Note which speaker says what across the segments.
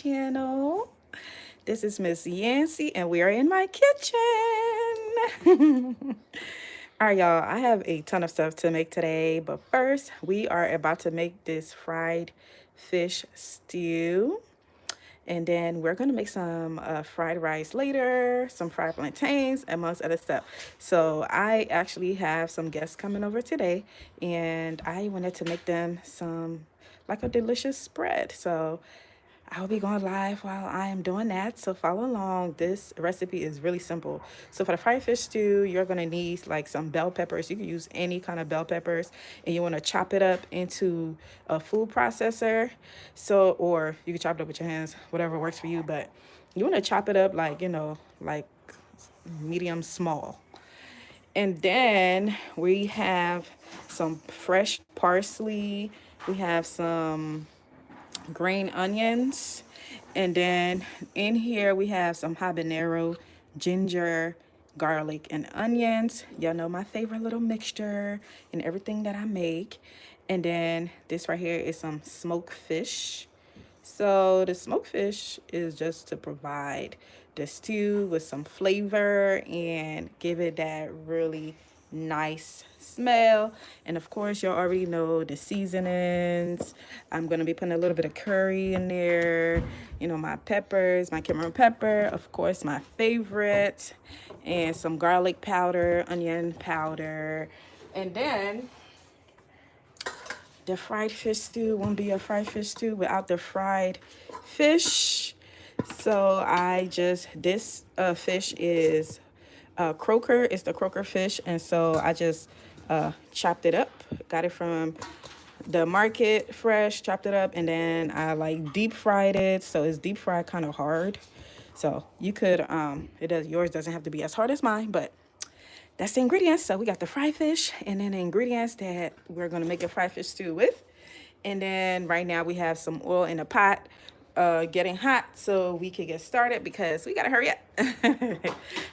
Speaker 1: channel. This is Miss Yancy, and we are in my kitchen. All right, y'all, I have a ton of stuff to make today, but first, we are about to make this fried fish stew. And then we're gonna make some fried rice later, some fried plantains, amongst other stuff. So I actually have some guests coming over today, and I wanted to make them some like a delicious spread. So I'll be going live while I am doing that. So follow along. This recipe is really simple. So for the fried fish stew, you're gonna need like some bell peppers. You can use any kind of bell peppers, and you wanna chop it up into a food processor. So, or you can chop it up with your hands, whatever works for you. But you wanna chop it up like, like medium small. And then we have some fresh parsley. We have some green onions, and then in here we have some habanero, ginger, garlic, and onions. Y'all know my favorite little mixture in everything that I make. And then this right here is some smoked fish. So the smoked fish is just to provide the stew with some flavor and give it that really nice smell. And of course, you already know the seasonings. I'm gonna be putting a little bit of curry in there, my peppers, my Cameron pepper, of course, my favorite, and some garlic powder, onion powder. And then the fried fish stew won't be a fried fish stew without the fried fish. So this fish is croaker. It's the croaker fish. And so I just chopped it up, got it from the market fresh, chopped it up, and then I like deep fried it. So it's deep fried kind of hard. So you could, yours doesn't have to be as hard as mine, but that's the ingredients. So we got the fried fish, and then the ingredients that we're gonna make a fried fish stew with. And then right now we have some oil in a pot getting hot so we can get started because we gotta hurry up.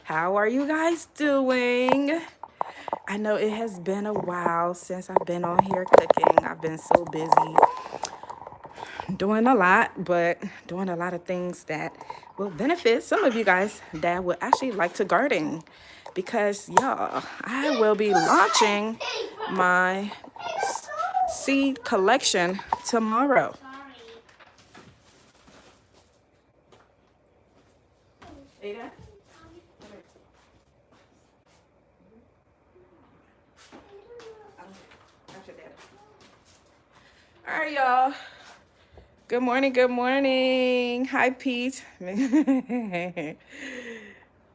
Speaker 1: How are you guys doing? I know it has been a while since I've been on here cooking. I've been so busy doing a lot, but doing a lot of things that will benefit some of you guys that would actually like to garden, because y'all, I will be launching my seed collection tomorrow. Ada? All right, y'all. Good morning, good morning. Hi, Pete.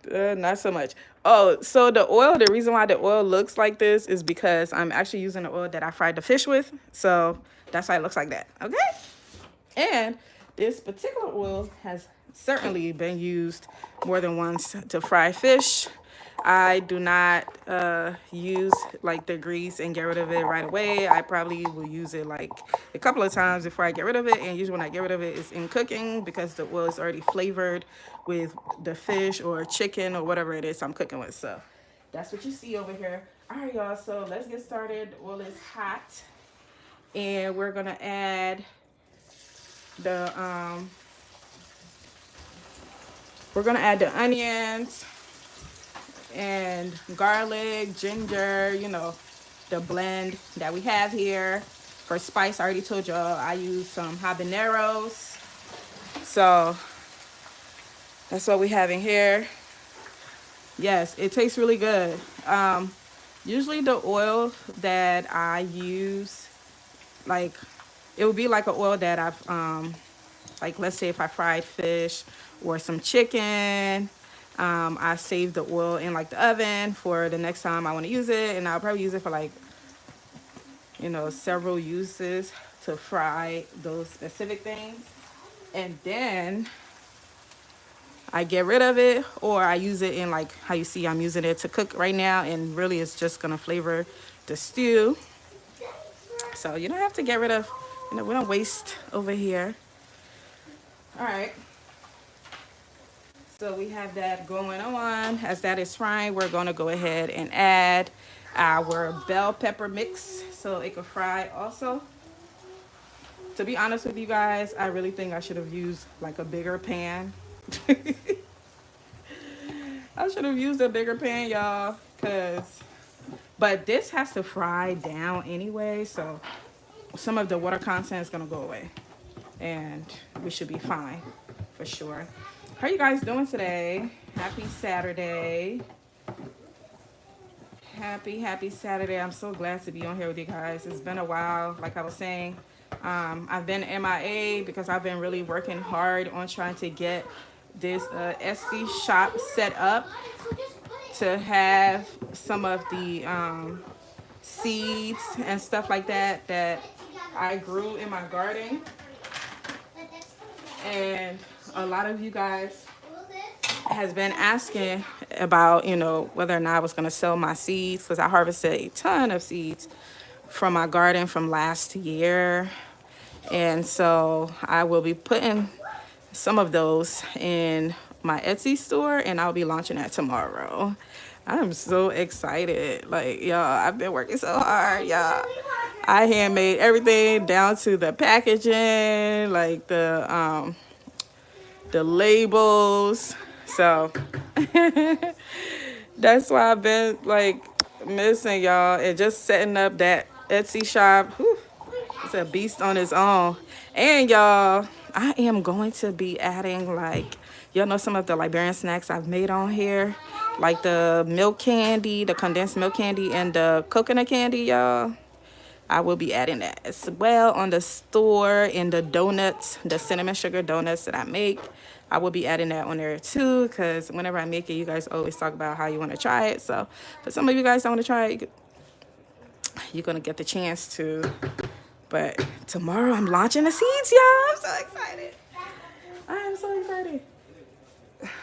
Speaker 1: Not so much. Oh, so the reason why the oil looks like this is because I'm actually using the oil that I fried the fish with. So that's why it looks like that, okay? And this particular oil has certainly been used more than once to fry fish. I do not use like the grease and get rid of it right away. I probably will use it like a couple of times before I get rid of it. And usually when I get rid of it, it's in cooking because the oil is already flavored with the fish or chicken or whatever it is I'm cooking with. So that's what you see over here. All right, y'all. So let's get started. The oil is hot, and we're gonna add the onions and garlic, ginger, the blend that we have here. For spice, I already told y'all I use some habaneros. So that's what we have in here. Yes, it tastes really good. Usually the oil that I use, like, it would be like an oil that I've, like, let's say if I fried fish or some chicken, I save the oil in like the oven for the next time I want to use it, and I'll probably use it for like, several uses to fry those specific things. And then I get rid of it, or I use it in like how you see I'm using it to cook right now, and really it's just gonna flavor the stew. So you don't have to get rid of, we don't waste over here. All right. So we have that going on. As that is frying, we're gonna go ahead and add our bell pepper mix so it can fry also. To be honest with you guys, I really think I should have used like a bigger pan. I should have used a bigger pan, y'all, cause but this has to fry down anyway, so some of the water content is gonna go away, and we should be fine for sure. How are you guys doing today? Happy Saturday. Happy Saturday. I'm so glad to be on here with you guys. It's been a while, like I was saying. I've been MIA because I've been really working hard on trying to get this Etsy shop set up to have some of the seeds and stuff like that that I grew in my garden. And a lot of you guys has been asking about, whether or not I was going to sell my seeds, because I harvested a ton of seeds from my garden from last year. And so I will be putting some of those in my Etsy store, and I'll be launching that tomorrow. I'm so excited. Like, y'all, I've been working so hard, y'all. I handmade everything down to the packaging, like the labels. So that's why I've been like missing y'all, and just setting up that Etsy shop. Whew, it's a beast on its own. And y'all, I am going to be adding, like, y'all know some of the Liberian snacks I've made on here, like the milk candy, the condensed milk candy, and the coconut candy, y'all. I will be adding that as well on the store, and the donuts, the cinnamon sugar donuts that I make. I will be adding that on there too, because whenever I make it, you guys always talk about how you want to try it. So for some of you guys don't want to try it, you're going to get the chance to. But tomorrow I'm launching the seeds, y'all. I'm so excited. I am so excited.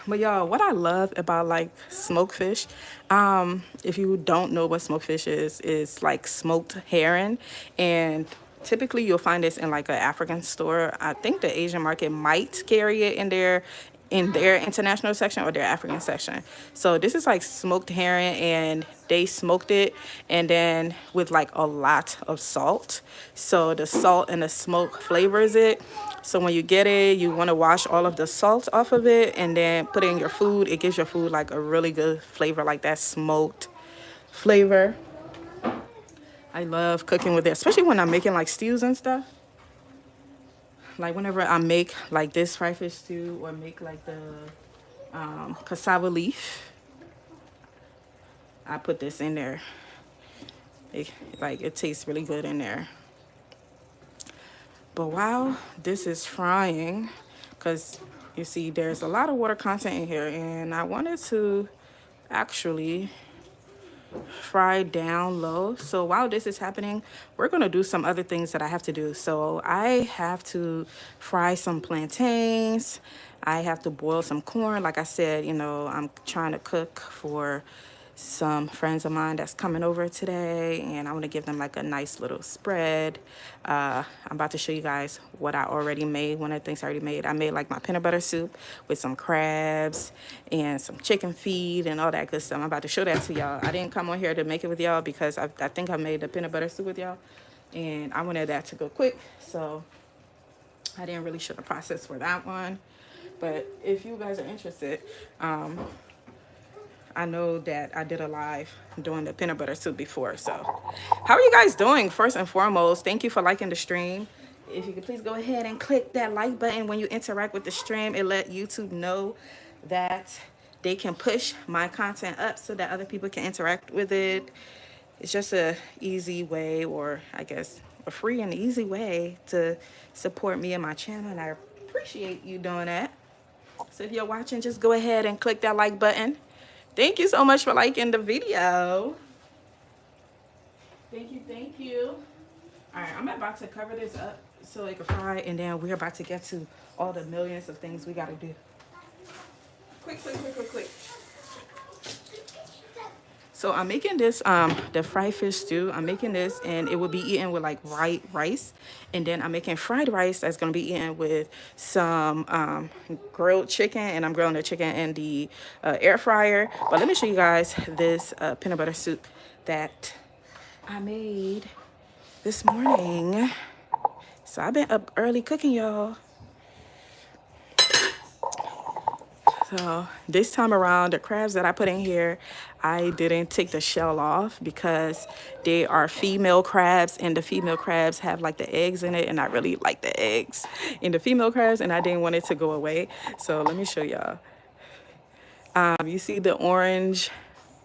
Speaker 1: But y'all, what I love about like smoked fish, if you don't know what smoked fish is like smoked herring, and typically you'll find this in like an African store. I think the Asian market might carry it in their international section or their African section. So this is like smoked herring, and they smoked it, and then with like a lot of salt. So the salt and the smoke flavors it. So when you get it, you want to wash all of the salt off of it and then put it in your food. It gives your food like a really good flavor, like that smoked flavor. I love cooking with it, especially when I'm making like stews and stuff. Like whenever I make like this fried fish stew, or make like the cassava leaf, I put this in there. It tastes really good in there. But while this is frying, because you see there's a lot of water content in here, and I wanted to actually fry down low. So while this is happening, we're going to do some other things that I have to do. So I have to fry some plantains. I have to boil some corn. Like I said, I'm trying to cook for some friends of mine that's coming over today, and I want to give them like a nice little spread. I'm about to show you guys what I already made. One of the things I already made, I made like my peanut butter soup with some crabs and some chicken feed and all that good stuff. I'm about to show that to y'all. I didn't come on here to make it with y'all because I think I made the peanut butter soup with y'all, and I wanted that to go quick, so I didn't really show the process for that one. But if you guys are interested, I know that I did a live doing the peanut butter soup before. So how are you guys doing? First and foremost, thank you for liking the stream. If you could please go ahead and click that like button when you interact with the stream. It let YouTube know that they can push my content up so that other people can interact with it. It's just a easy way, or I guess a free and easy way to support me and my channel, and I appreciate you doing that. So if you're watching, just go ahead and click that like button. Thank you so much for liking the video. Thank you. All right, I'm about to cover this up so it can fry, and then we're about to get to all the millions of things we got to do. Quick. So I'm making this, the fried fish stew. I'm making this, and it will be eaten with like white rice. And then I'm making fried rice that's going to be eaten with some grilled chicken. And I'm grilling the chicken in the air fryer. But let me show you guys this peanut butter soup that I made this morning. So I've been up early cooking, y'all. So this time around, the crabs that I put in here, I didn't take the shell off because they are female crabs, and the female crabs have like the eggs in it, and I really like the eggs in the female crabs, and I didn't want it to go away. So let me show y'all. You see the orange,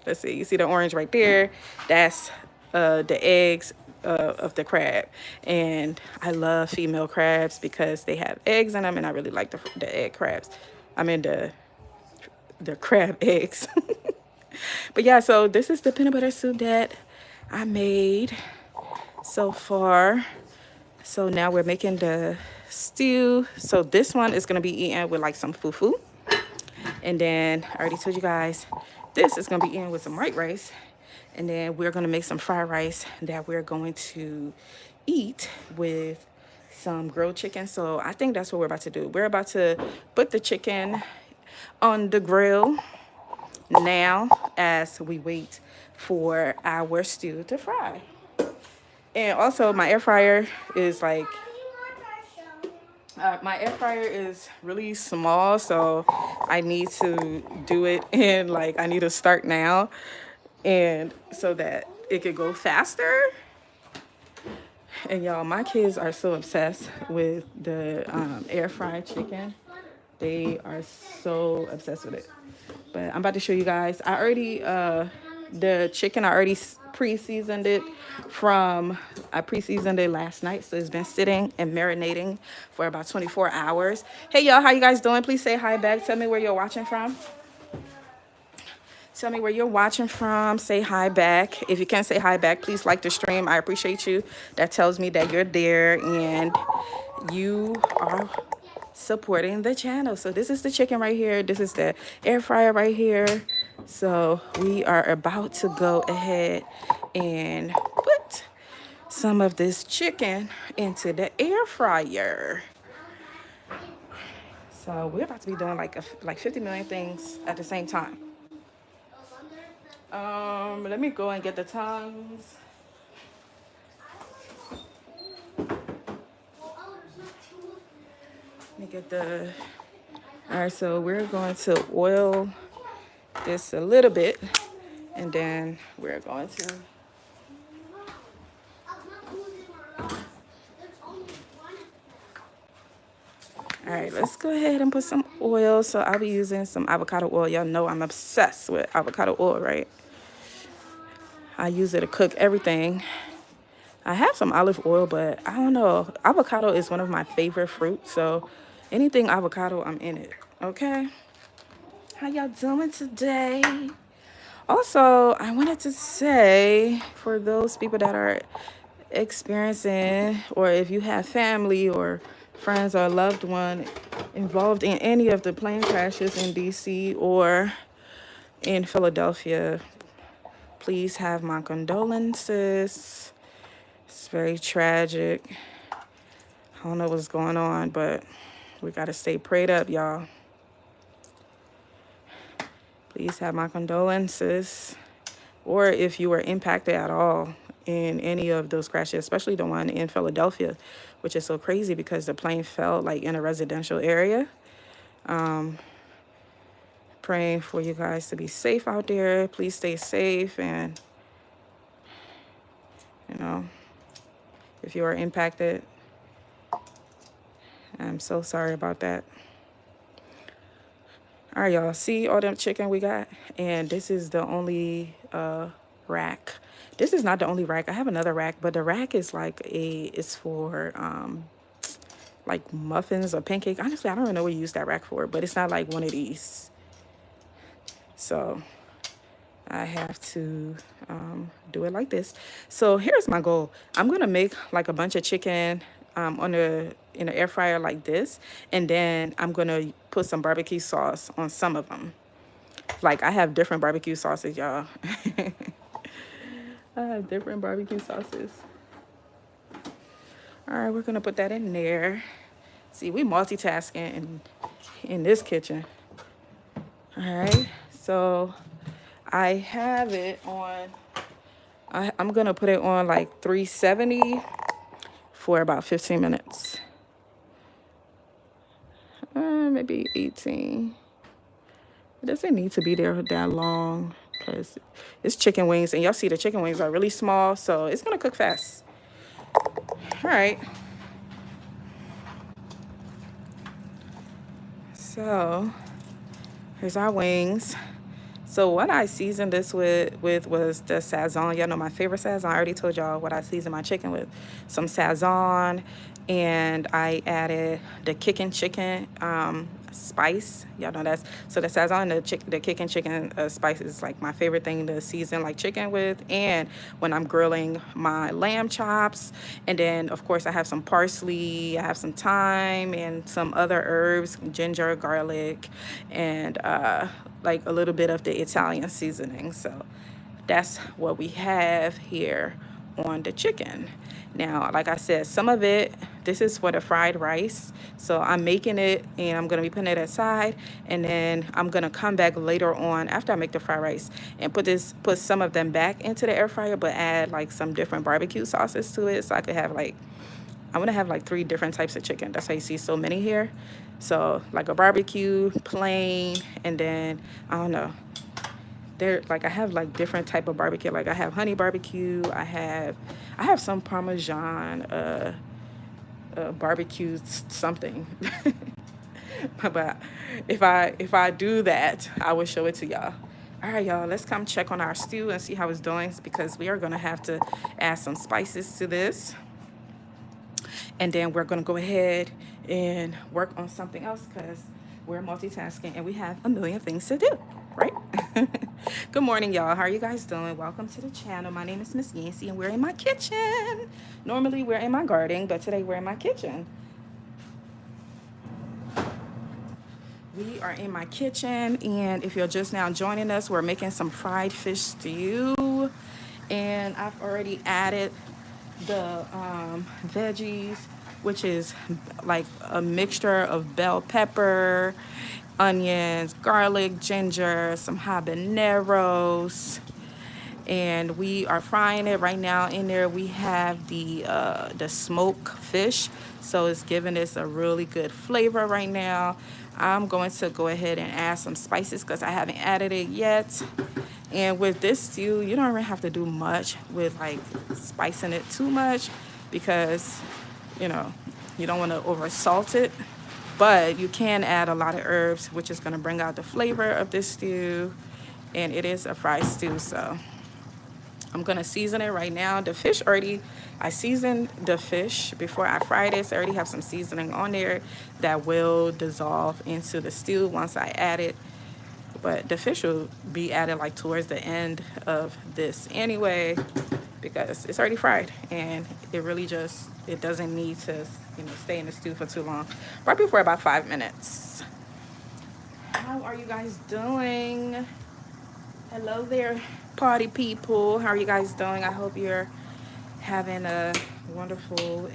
Speaker 1: let's see, you see the orange right there? That's the eggs of the crab. And I love female crabs because they have eggs in them, and I really like the egg crabs. I mean the crab eggs. But yeah, so this is the peanut butter soup that I made so far. So now we're making the stew. So this one is gonna be eaten with like some fufu. And then I already told you guys, this is gonna be eaten with some white rice. And then we're gonna make some fried rice that we're going to eat with some grilled chicken. So I think that's what we're about to do. We're about to put the chicken on the grill now as we wait for our stew to fry. And also my air fryer is like, my air fryer is really small, so I need to do it in like, I need to start now, and so that it could go faster. And y'all, my kids are so obsessed with the air fried chicken. They are so obsessed with it. But I'm about to show you guys. I already, the chicken, I already pre-seasoned it I pre-seasoned it last night. So it's been sitting and marinating for about 24 hours. Hey, y'all, how you guys doing? Please say hi back. Tell me where you're watching from. Tell me where you're watching from. Say hi back. If you can't say hi back, please like the stream. I appreciate you. That tells me that you're there and you are supporting the channel. So this is the chicken right here. This is the air fryer right here. So we are about to go ahead and put some of this chicken into the air fryer. So we're about to be doing like 50 million things at the same time. Let me go and get the tongs. Let me get the, all right, so we're going to oil this a little bit, and then we're going to, all right, let's go ahead and put some oil. So I'll be using some avocado oil. Y'all know I'm obsessed with avocado oil, right? I use it to cook everything. I have some olive oil, but I don't know. Avocado is one of my favorite fruits. So anything avocado, I'm in it. Okay. How y'all doing today? Also, I wanted to say, for those people that are experiencing, or if you have family or friends or a loved one involved in any of the plane crashes in DC or in Philadelphia, please have my condolences. It's very tragic. I don't know what's going on, but we got to stay prayed up, y'all. Please have my condolences. Or if you were impacted at all in any of those crashes, especially the one in Philadelphia, which is so crazy because the plane fell like in a residential area. Praying for you guys to be safe out there. Please stay safe, and you know, if you are impacted, I'm so sorry about that. All right, y'all, see all them chicken we got? And this is the only rack. This is not the only rack. I have another rack, but the rack is like it's for like muffins or pancake. Honestly, I don't even know what you use that rack for, but it's not like one of these. So I have to do it like this. So here's my goal. I'm gonna make like a bunch of chicken in the air fryer like this, and then I'm gonna put some barbecue sauce on some of them. Like I have different barbecue sauces, y'all. I have different barbecue sauces. All right, we're gonna put that in there. See, we multitasking in this kitchen. All right, so I have it on, I'm gonna put it on like 370 for about 15 minutes. Maybe 18. It doesn't need to be there that long because it's chicken wings, and y'all see the chicken wings are really small, so it's gonna cook fast. All right. So here's our wings. So what I seasoned this with was the Sazon. Y'all know my favorite Sazon. I already told y'all what I seasoned my chicken with. Some Sazon, and I added the kicking chicken spice. Y'all know that's so the Sazon, the kicking chicken spice is like my favorite thing to season like chicken with. And when I'm grilling my lamb chops, and then of course I have some parsley, I have some thyme, and some other herbs, ginger, garlic, and like a little bit of the Italian seasoning. So that's what we have here on the chicken. Now, like I said, some of it, this is for the fried rice. So I'm making it and I'm gonna be putting it aside. And then I'm gonna come back later on after I make the fried rice and put some of them back into the air fryer, but add like some different barbecue sauces to it. So I could have like, I'm gonna have like 3 different types of chicken. That's how you see so many here. So like a barbecue, plain, and then I don't know. There, like I have like different type of barbecue. Like I have honey barbecue. I have some Parmesan barbecue something. But if I do that, I will show it to y'all. All right, y'all, let's come check on our stew and see how it's doing, because we are gonna have to add some spices to this. And then we're going to go ahead and work on something else because we're multitasking and we have a million things to do, right? Good morning, y'all. How are you guys doing? Welcome to the channel. My name is Miss Yancy and we're in my kitchen. Normally we're in my garden, but today we're in my kitchen. We are in my kitchen, and if you're just now joining us, we're making some fried fish stew. And I've already added the veggies, which is like a mixture of bell pepper, onions, garlic, ginger, some habaneros, and we are frying it right now. In there we have the smoked fish, so it's giving us a really good flavor right now. I'm going to go ahead and add some spices because I haven't added it yet. And with this stew, you don't really have to do much with like spicing it too much, because you know you don't want to over salt it, but you can add a lot of herbs, which is going to bring out the flavor of this stew. And it is a fried stew, so I'm gonna season it right now. I seasoned the fish before I fried it, so I already have some seasoning on there that will dissolve into the stew once I add it. But the fish will be added like towards the end of this anyway, because it's already fried and it doesn't need to stay in the stew for too long. Probably for about 5 minutes. How are you guys doing? Hello there, party people. How are you guys doing? I hope you're having a wonderful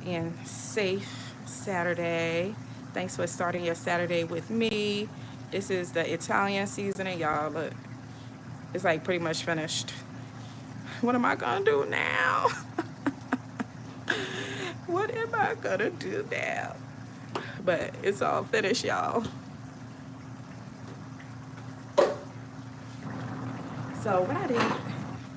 Speaker 1: and safe Saturday. Thanks for starting your Saturday with me. This is the Italian seasoning, y'all. Look, it's like pretty much finished. What am I gonna do now? What am I gonna do now? But it's all finished, y'all. So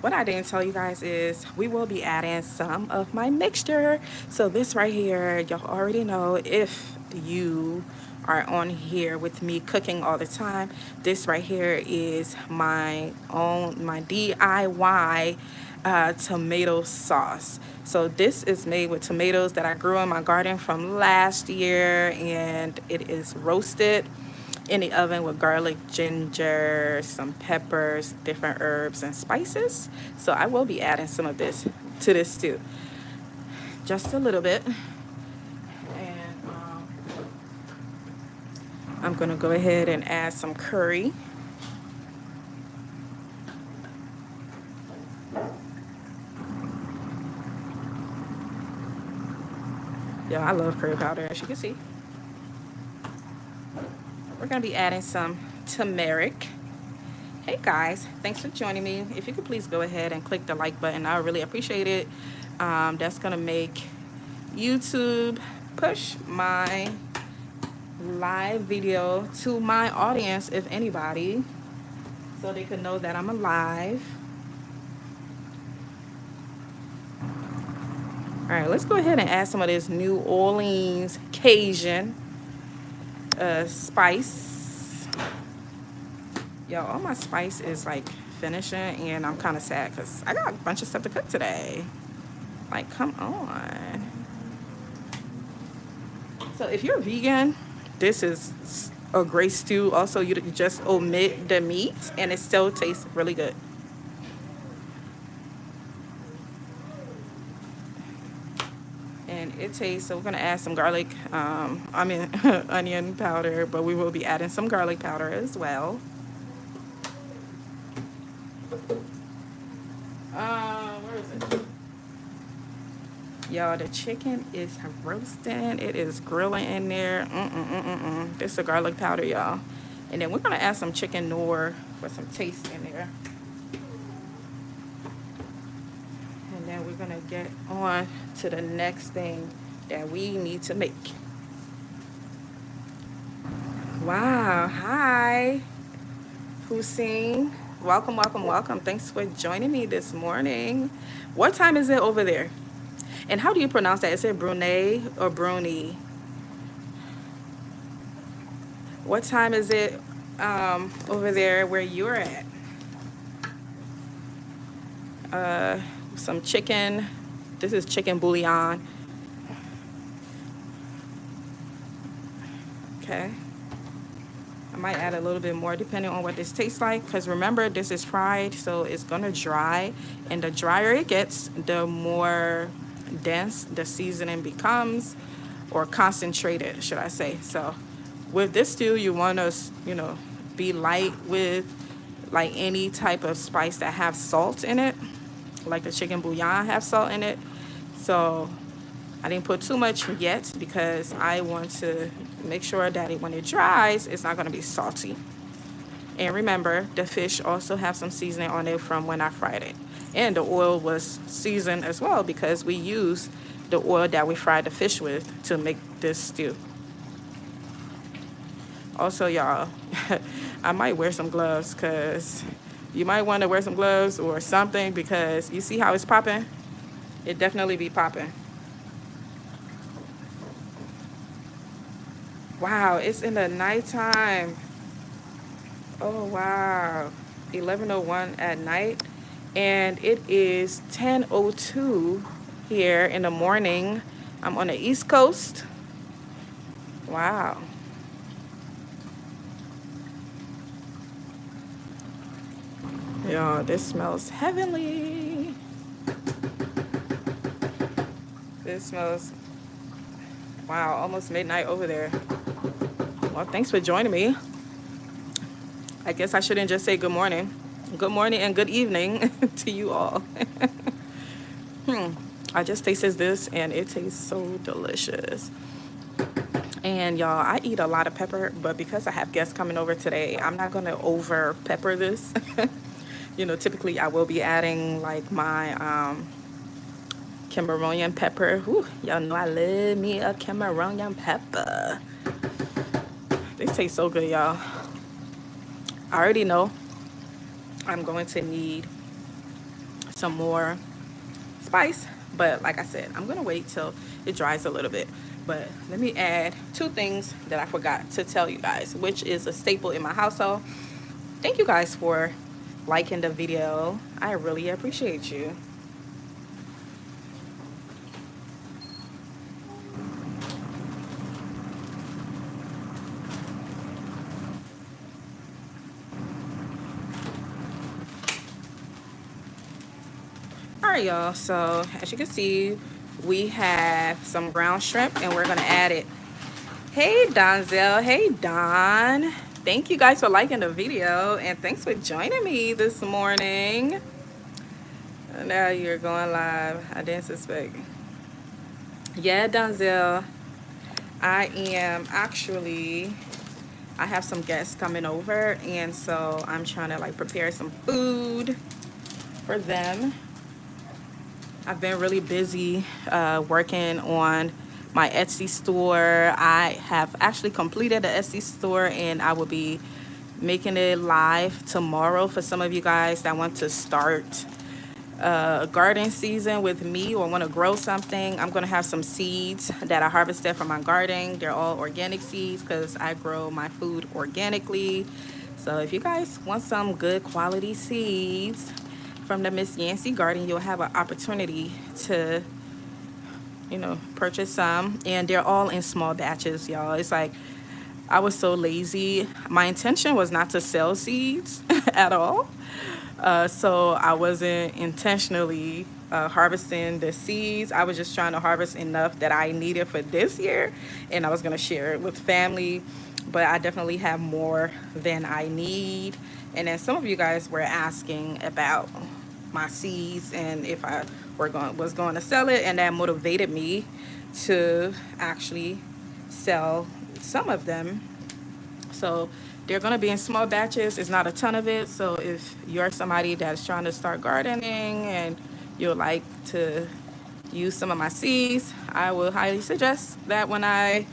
Speaker 1: what I didn't tell you guys is we will be adding some of my mixture. So this right here, y'all already know, if you are on here with me cooking all the time, this right here is my DIY tomato sauce. So this is made with tomatoes that I grew in my garden from last year, and it is roasted in the oven with garlic, ginger, some peppers, different herbs and spices. So I will be adding some of this to this stew, just a little bit. And I'm gonna go ahead and add some curry. Yeah, I love curry powder, as you can see. We're gonna be adding some turmeric. Hey guys, thanks for joining me. If you could please go ahead and click the like button, I really appreciate it. That's gonna make YouTube push my live video to my audience, if anybody, so they could know that I'm alive. All right, let's go ahead and add some of this New Orleans Cajun spice. Yo, all my spice is like finishing, and I'm kind of sad because I got a bunch of stuff to cook today. Like, come on. So if you're vegan, this is a great stew. Also, you just omit the meat and it still tastes really good. And it tastes, so we're gonna add some garlic, onion powder, but we will be adding some garlic powder as well. Where is it? Y'all, the chicken is roasting. It is grilling in there. This is the garlic powder, y'all. And then we're gonna add some chicken noir for some taste in there. And then we're gonna get on to the next thing that we need to make. Wow, hi, Hussein. Welcome, welcome, welcome. Thanks for joining me this morning. What time is it over there? And how do you pronounce that? Is it Brunei or Bruni? What time is it over there where you're at? Some chicken. This is chicken bouillon. Okay. I might add a little bit more depending on what this tastes like, because remember, this is fried, so it's gonna dry, and the drier it gets, the more dense the seasoning becomes, or concentrated, should I say. So with this stew, you want to, be light with like any type of spice that have salt in it, like the chicken bouillon have salt in it. So I didn't put too much yet because I want to make sure that when it dries, it's not going to be salty. And remember, the fish also have some seasoning on it from when I fried it. And the oil was seasoned as well because we used the oil that we fried the fish with to make this stew. Also, y'all, I might wear some gloves because you might want to wear some gloves or something, because you see how it's popping? It definitely be popping. Wow, it's in the nighttime. Oh, wow. 11:01 at night. And it is 10:02 here in the morning. I'm on the East Coast. Wow. Y'all, this smells heavenly. This smells, wow, almost midnight over there. Well, thanks for joining me. I guess I shouldn't just say good morning. Good morning and good evening to you all. I just tasted this and it tastes so delicious. And y'all, I eat a lot of pepper, but because I have guests coming over today, I'm not gonna over pepper this. Typically I will be adding like my Cameroonian pepper. Whew, y'all know I love me a Cameroonian pepper. They taste so good, y'all. I already know I'm going to need some more spice, but like I said, I'm gonna wait till it dries a little bit. But let me add two things that I forgot to tell you guys, which is a staple in my household. Thank you guys for liking the video. I really appreciate you. All right, y'all, so as you can see, we have some brown shrimp and we're gonna add it. Hey Donzel, hey Don. Thank you guys for liking the video and thanks for joining me this morning. Now you're going live. I didn't suspect. Yeah, Donzel, I have some guests coming over, and so I'm trying to like prepare some food for them. I've been really busy working on my Etsy store. I have actually completed the Etsy store and I will be making it live tomorrow for some of you guys that want to start garden season with me or want to grow something. I'm going to have some seeds that I harvested from my garden. They're all organic seeds because I grow my food organically. So if you guys want some good quality seeds from the Miss Yancey Garden, you'll have an opportunity to, purchase some. And they're all in small batches, y'all. It's like I was so lazy. My intention was not to sell seeds at all. So I wasn't intentionally harvesting the seeds. I was just trying to harvest enough that I needed for this year, and I was going to share it with family. But I definitely have more than I need. And then some of you guys were asking about my seeds and if I was going to sell it, and that motivated me to actually sell some of them. So they're going to be in small batches. It's not a ton of it. So if you're somebody that's trying to start gardening and you'd like to use some of my seeds, I will highly suggest that when I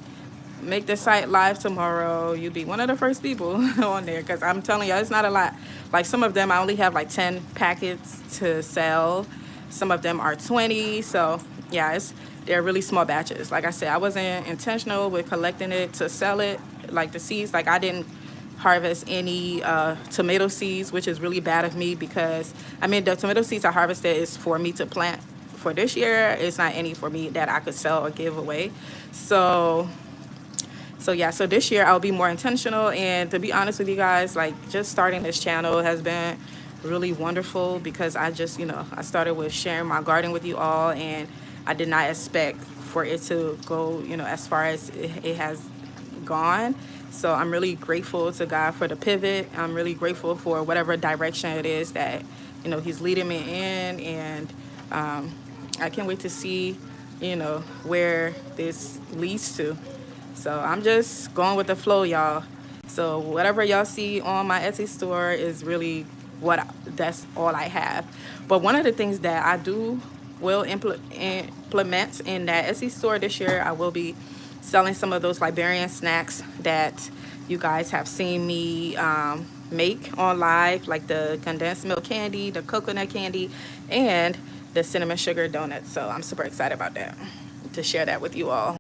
Speaker 1: make the site live tomorrow, you'll be one of the first people on there, because I'm telling you, it's not a lot. Like some of them, I only have like 10 packets to sell. Some of them are 20. So yeah, they're really small batches. Like I said, I wasn't intentional with collecting it to sell it. Like the seeds, like I didn't harvest any tomato seeds, which is really bad of me, because I mean the tomato seeds I harvested is for me to plant for this year. It's not any for me that I could sell or give away. So yeah, so this year I'll be more intentional. And to be honest with you guys, like just starting this channel has been really wonderful, because I just, I started with sharing my garden with you all, and I did not expect for it to go, as far as it has gone. So I'm really grateful to God for the pivot. I'm really grateful for whatever direction it is that, he's leading me in. And I can't wait to see, where this leads to. So I'm just going with the flow, y'all. So whatever y'all see on my Etsy store is really that's all I have. But one of the things that I will implement in that Etsy store this year, I will be selling some of those Liberian snacks that you guys have seen me make on live, like the condensed milk candy, the coconut candy, and the cinnamon sugar donuts. So I'm super excited about that, to share that with you all.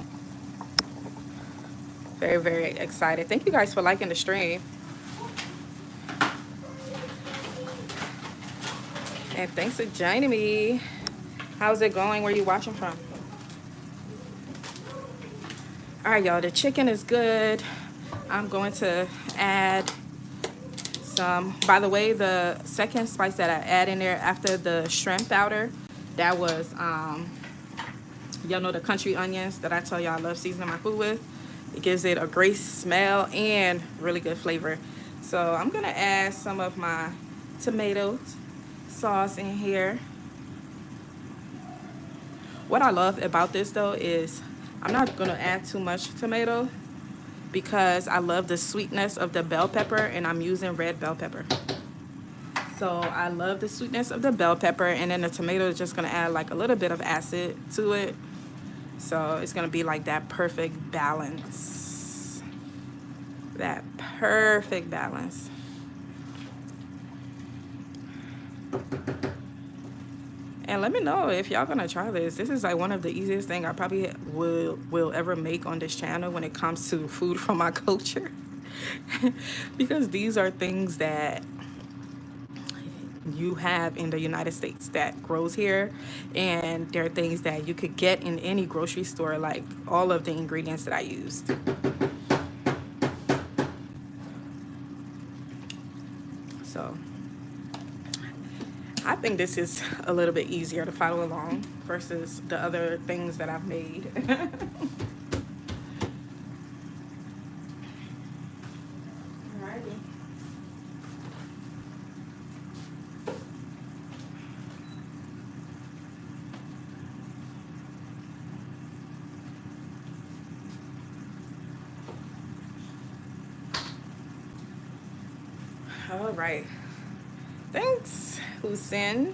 Speaker 1: Very, very excited. Thank you guys for liking the stream. And thanks for joining me. How's it going? Where you watching from? All right, y'all. The chicken is good. I'm going to add some. By the way, the second spice that I add in there after the shrimp powder, that was, y'all know the country onions that I tell y'all I love seasoning my food with. It gives it a great smell and really good flavor. So I'm gonna add some of my tomato sauce in here. What I love about this though is I'm not gonna add too much tomato, because I love the sweetness of the bell pepper, and I'm using red bell pepper. So I love the sweetness of the bell pepper, and then the tomato is just gonna add like a little bit of acid to it. So it's gonna be like that perfect balance. That perfect balance. And let me know if y'all gonna try this. This is like one of the easiest things I probably will ever make on this channel when it comes to food from my culture. Because these are things that you have in the United States that grows here, and there are things that you could get in any grocery store, like all of the ingredients that I used. So I think this is a little bit easier to follow along versus the other things that I've made. Alrighty. All right. Thanks, Hussein.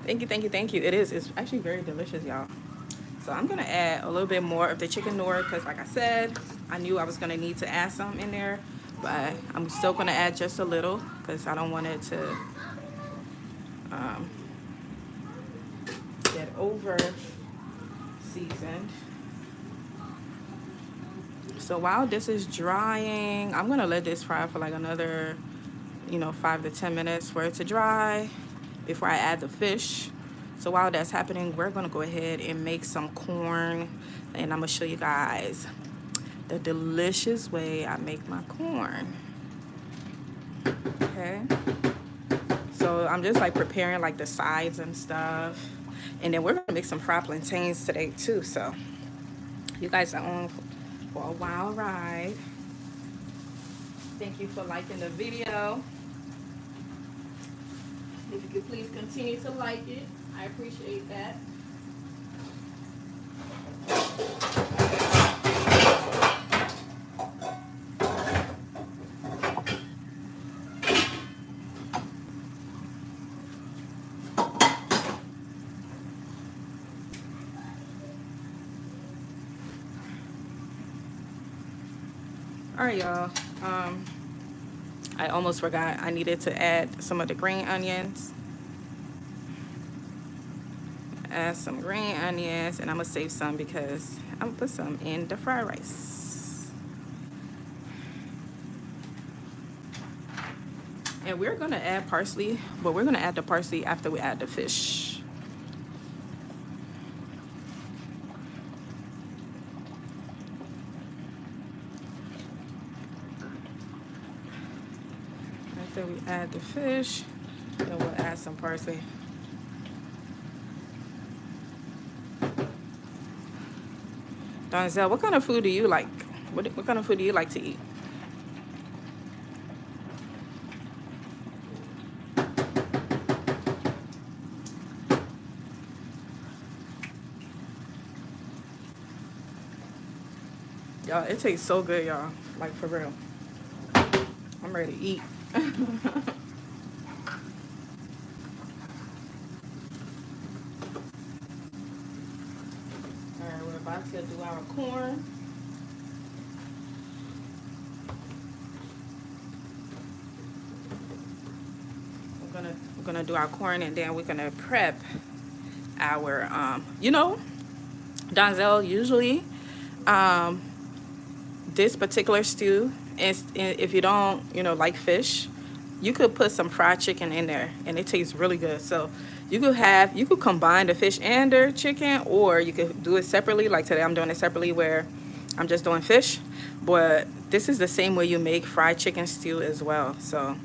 Speaker 1: Thank you, thank you, thank you. It is. It's actually very delicious, y'all. So I'm gonna add a little bit more of the chicken noir because, like I said, I knew I was gonna need to add some in there, but I'm still gonna add just a little because I don't want it to um, get over seasoned. So while this is drying, I'm gonna let this fry for like another, 5 to 10 minutes for it to dry before I add the fish. So while that's happening, we're gonna go ahead and make some corn, and I'm gonna show you guys the delicious way I make my corn. Okay. So I'm just like preparing like the sides and stuff, and then we're gonna make some fried plantains today too. So you guys are on for a wild ride. Thank you for liking the video. If you could please continue to like it, I appreciate that. All right, y'all. I almost forgot I needed to add some of the green onions. Add some green onions, and I'm gonna save some because I'm gonna put some in the fried rice. And we're gonna add parsley, but we're gonna add the parsley after we add the fish. After we add the fish, then we'll add some parsley. Donzel, what kind of food do you like? What kind of food do you like to eat? Y'all, it tastes so good, y'all. Like, for real. I'm ready to eat. All right, we're about to do our corn. We're gonna do our corn, and then we're gonna prep our Donzel, usually um this particular stew, is if you don't like fish, you could put some fried chicken in there and it tastes really good. So you could combine the fish and the chicken, or you could do it separately. Like today I'm doing it separately where I'm just doing fish, but this is the same way you make fried chicken stew as well. So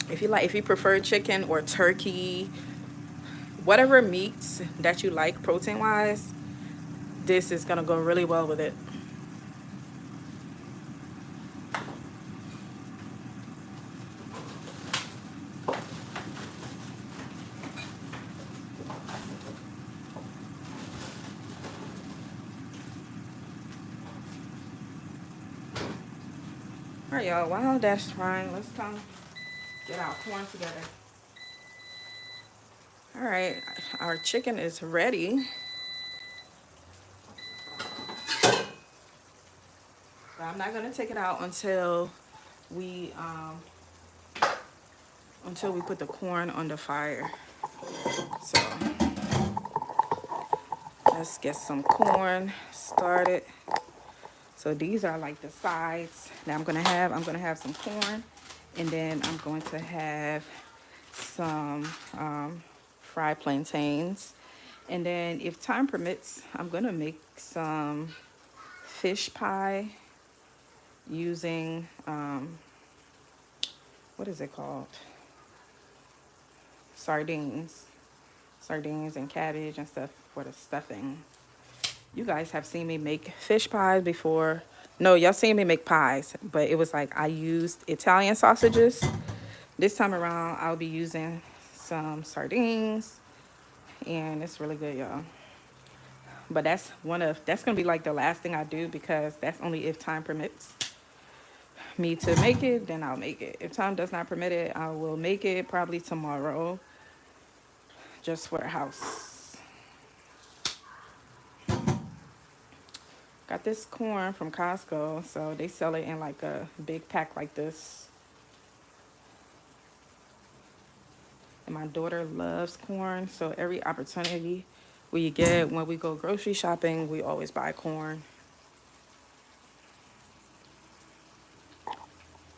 Speaker 1: if you prefer chicken or turkey, whatever meats that you like protein wise, this is gonna go really well with it. All right, y'all, while that's frying, let's come get our corn together. All right, our chicken is ready. But I'm not gonna take it out we um until we put the corn on the fire. So let's get some corn started. So these are like the sides that I'm gonna have. I'm gonna have some corn, and then I'm going to have some fried plantains. And then if time permits, I'm gonna make some fish pie using, what is it called? Sardines. Sardines and cabbage and stuff for the stuffing. You guys have seen me make fish pies before. No, y'all seen me make pies, but it was like I used Italian sausages. This time around, I'll be using some sardines, and it's really good, y'all. But that's gonna be like the last thing I do because that's only if time permits me to make it, then I'll make it. If time does not permit it, I will make it probably tomorrow. just for a house. Got this corn from Costco, so they sell it in like a big pack like this. And my daughter loves corn, so every opportunity we get when we go grocery shopping, we always buy corn.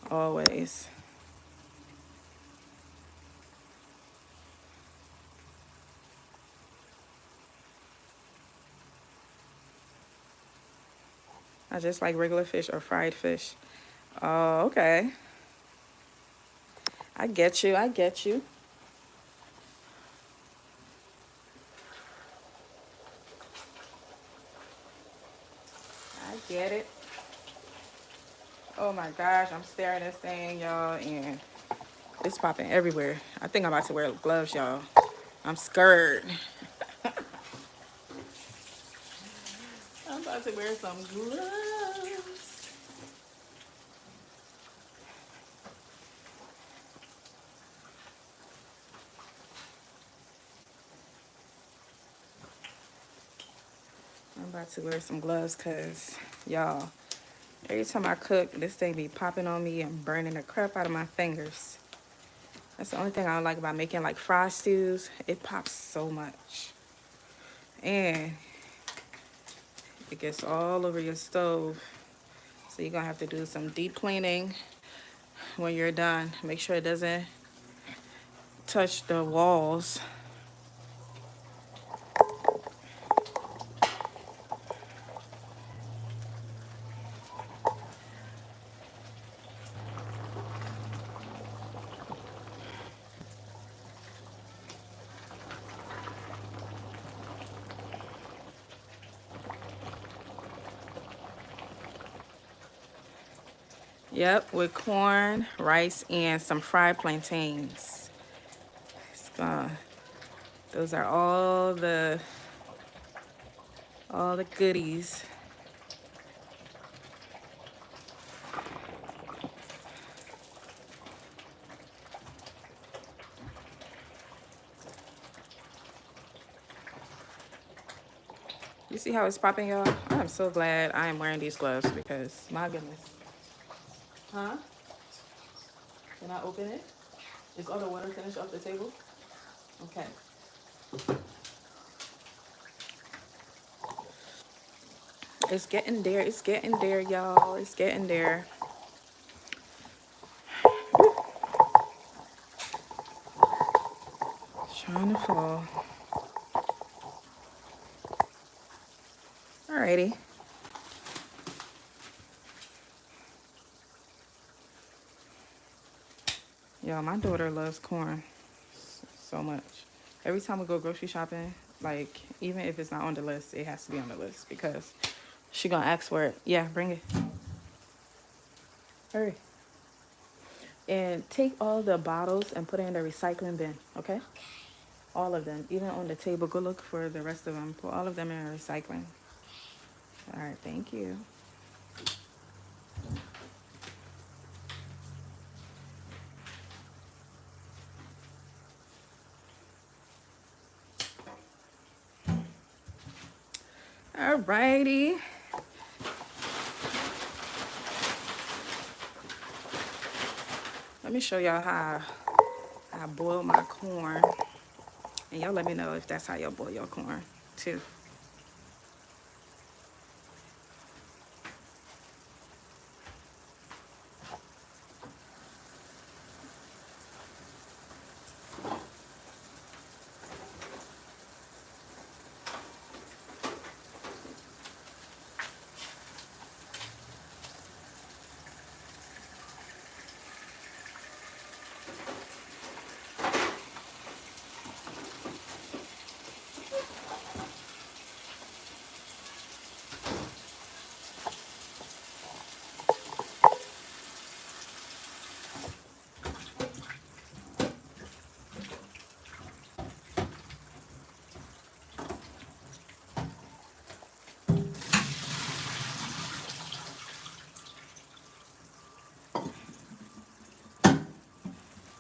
Speaker 1: Always. I just like regular fish or fried fish. Oh, okay. I get you. I get you. I get it. Oh my gosh, I'm staring at this thing, y'all, and it's popping everywhere. I think I'm about to wear gloves, y'all. I'm scared. I'm about to wear some gloves. I'm about to wear some gloves because, y'all, every time I cook, this thing be popping on me and burning the crap out of my fingers. That's the only thing I don't like about making like fried stews. It pops so much. And it gets all over your stove. So you're gonna have to do some deep cleaning when you're done. Make sure it doesn't touch the walls. Yep, with corn, rice, and some fried plantains. It's gonna, those are all the goodies. You see how it's popping, y'all? I am so glad I am wearing these gloves because my goodness. Huh? Can I open it? Is all the water finished off the table? Okay. It's getting there. It's getting there, y'all. It's getting there. It's trying to fall. Alrighty. Y'all, my daughter loves corn so much. Every time we go grocery shopping, like, even if it's not on the list, it has to be on the list because she gonna ask for it. Yeah, bring it. Hurry. And take all the bottles and put it in the recycling bin, okay? All of them. Even on the table, go look for the rest of them. Put all of them in recycling. All right, thank you. All righty. Let me show y'all how I boil my corn. And y'all let me know if that's how y'all boil your corn, too.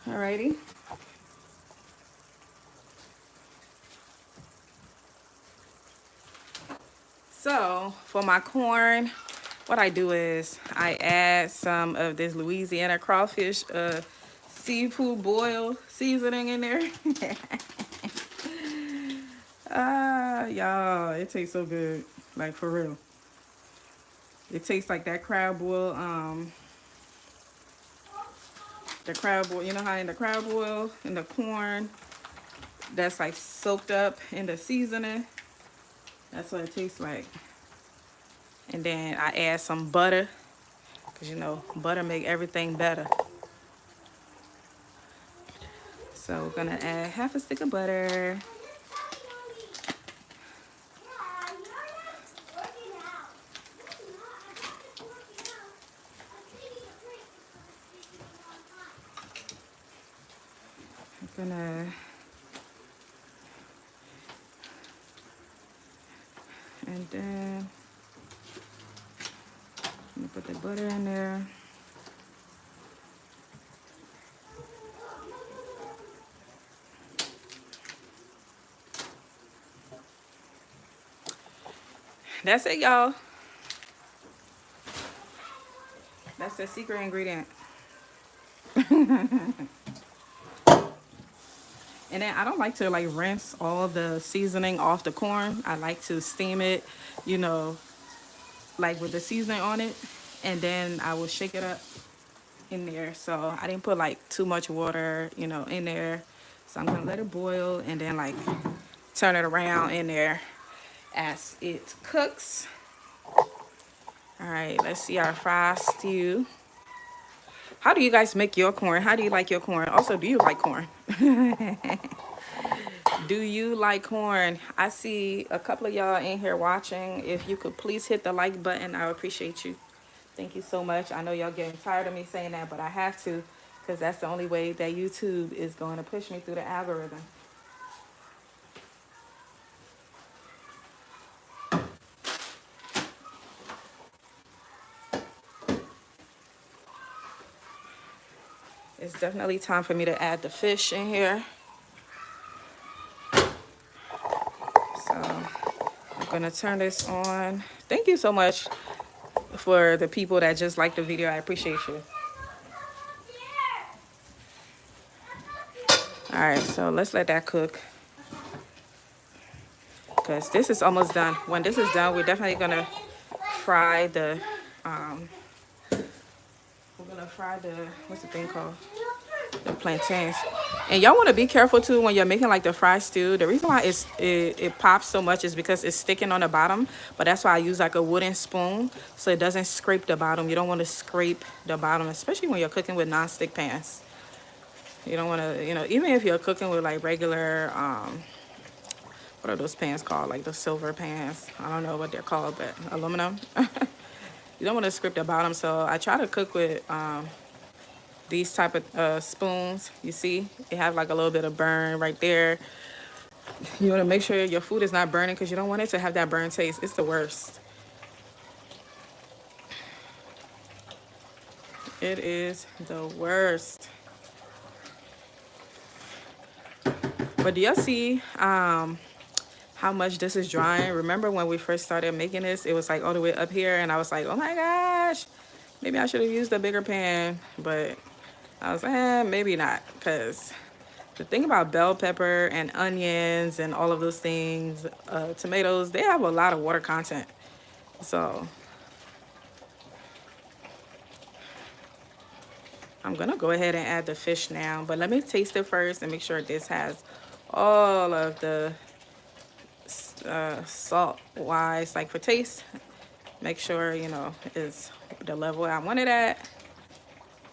Speaker 1: Alrighty. for my corn, what I do is I add some of this Louisiana crawfish seafood boil seasoning in there. Y'all, it tastes so good, like for real. It tastes like that crab boil, the crab boil. You know how in the crab boil, in the corn, that's like soaked up in the seasoning. That's what it tastes like. And then I add some butter, because you know, butter make everything better. So we're gonna add half a stick of butter. I'm gonna, and then I'm gonna put the butter in there. That's it, y'all. That's the secret ingredient. And then I don't like to like rinse all the seasoning off the corn. I like to steam it, you know, like with the seasoning on it. And then I will shake it up in there. So I didn't put like too much water, you know, in there. So I'm gonna let it boil and then like turn it around in there as it cooks. All right, let's see our fried stew. How do you guys make your corn? How do you like your corn? Also, do you like corn? Do you like corn? I see a couple of y'all in here watching. If you could please hit the like button, I would appreciate you. Thank you so much. I know y'all getting tired of me saying that, but I have to, because that's the only way that YouTube is going to push me through the algorithm. It's definitely time for me to add the fish in here. So I'm gonna turn this on. Thank you so much for the people that just liked the video. I appreciate you. All right, so let's let that cook, because this is almost done. When this is done, we're definitely gonna fry the what's the thing called, the plantains. And y'all want to be careful too when you're making like the fried stew. The reason why it pops so much is because it's sticking on the bottom, but that's why I use like a wooden spoon so it doesn't scrape the bottom. You don't want to scrape the bottom, especially when you're cooking with non-stick pans. You don't want to, you know, even if you're cooking with like regular what are those pans called, like the silver pans, I don't know what they're called, but aluminum. You don't want to scrape the bottom. So I try to cook with these type of spoons. You see, it have like a little bit of burn right there. You want to make sure your food is not burning, because you don't want it to have that burn taste. It's the worst. It is the worst. But do y'all see how much this is drying? Remember when we first started making this, it was like all the way up here, and I was like, oh my gosh, maybe I should have used a bigger pan. But I was like, maybe not, because the thing about bell pepper and onions and all of those things, tomatoes, they have a lot of water content. So I'm gonna go ahead and add the fish now, but let me taste it first and make sure this has all of the salt wise, like for taste. Make sure, you know, it's the level I want it at.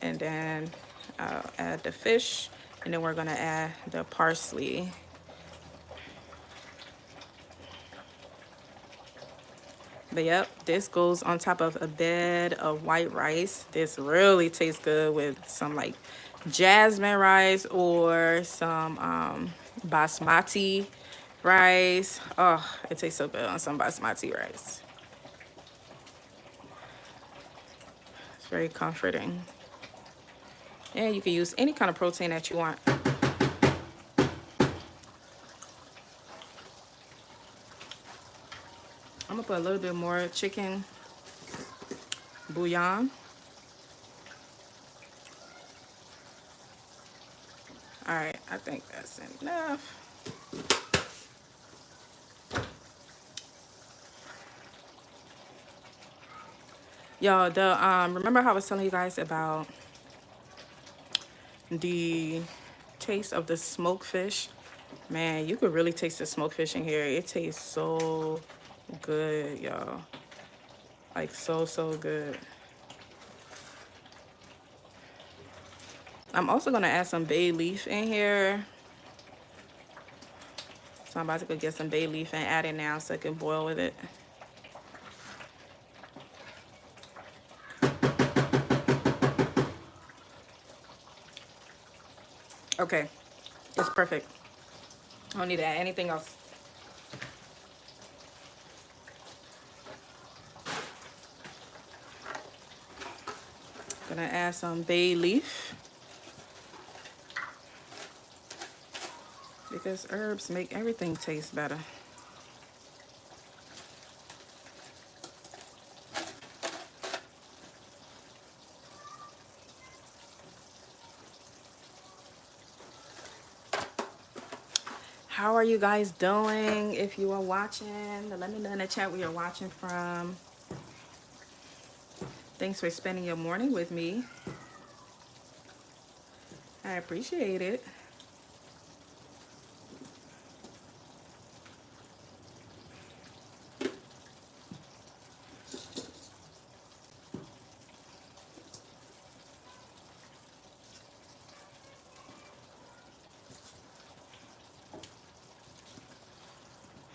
Speaker 1: And then I'll add the fish, and then we're gonna add the parsley. But yep, this goes on top of a bed of white rice. This really tastes good with some like jasmine rice or some basmati rice. Oh, it tastes so good on some basmati rice. It's very comforting. And you can use any kind of protein that you want. I'm gonna put a little bit more chicken bouillon. All right, I think that's enough. Y'all, the remember how I was telling you guys about the taste of the smoked fish? Man, you could really taste the smoked fish in here. It tastes so good, y'all. Like so good. I'm also gonna add some bay leaf in here. So I'm about to go get some bay leaf and add it now so I can boil with it. Okay, it's perfect. I don't need to add anything else. Gonna add some bay leaf because herbs make everything taste better. How are you guys doing? If you are watching, let me know in the chat where you're watching from. Thanks for spending your morning with me. I appreciate it.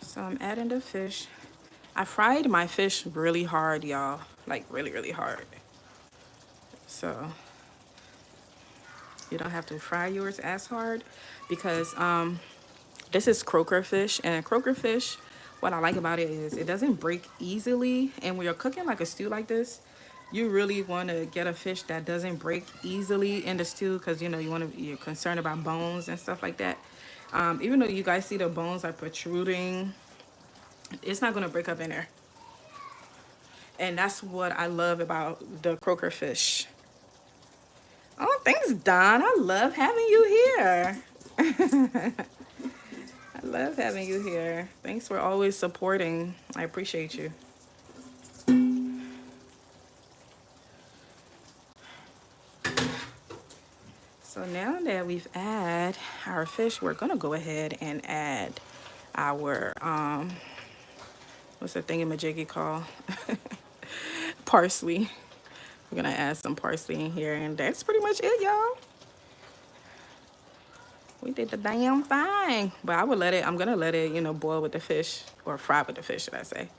Speaker 1: So I'm adding the fish. I fried my fish really hard, y'all. Like really hard. So you don't have to fry yours as hard because this is croaker fish, and croaker fish, what I like about it is it doesn't break easily. And when you're cooking like a stew like this, you really want to get a fish that doesn't break easily in the stew because you're concerned about bones and stuff like that. Even though you guys see the bones are protruding, it's not going to break up in there. And that's what I love about the croaker fish. Oh, thanks, Don. I love having you here. I love having you here. Thanks for always supporting. I appreciate you. So now that we've added our fish, we're gonna go ahead and add our what's the thingamajiggy called? Parsley. We're gonna add some parsley in here, and that's pretty much it, y'all. We did the damn thing. But I'm gonna let it, boil with the fish, or fry with the fish, should I say.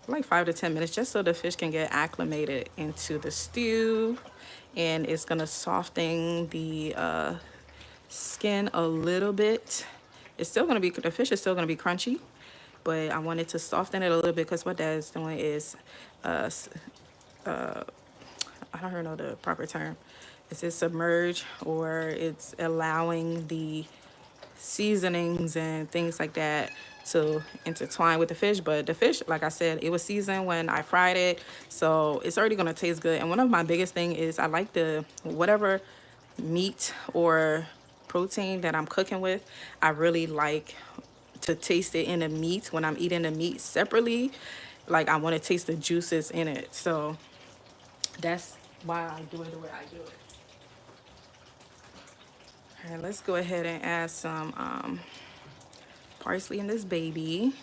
Speaker 1: Like 5 to 10 minutes, just so the fish can get acclimated into the stew. And it's gonna soften the skin a little bit. It's still gonna be, the fish is still gonna be crunchy, but I wanted to soften it a little bit because what that is doing is, I don't even know the proper term. Is it submerge, or it's allowing the seasonings and things like that to intertwine with the fish. But the fish, like I said, it was seasoned when I fried it, so it's already gonna taste good. And one of my biggest thing is I like the whatever meat or protein that I'm cooking with, I really like to taste it in the meat when I'm eating the meat separately. Like I want to taste the juices in it. So that's why I do it the way I do it. All right, let's go ahead and add some parsley in this baby.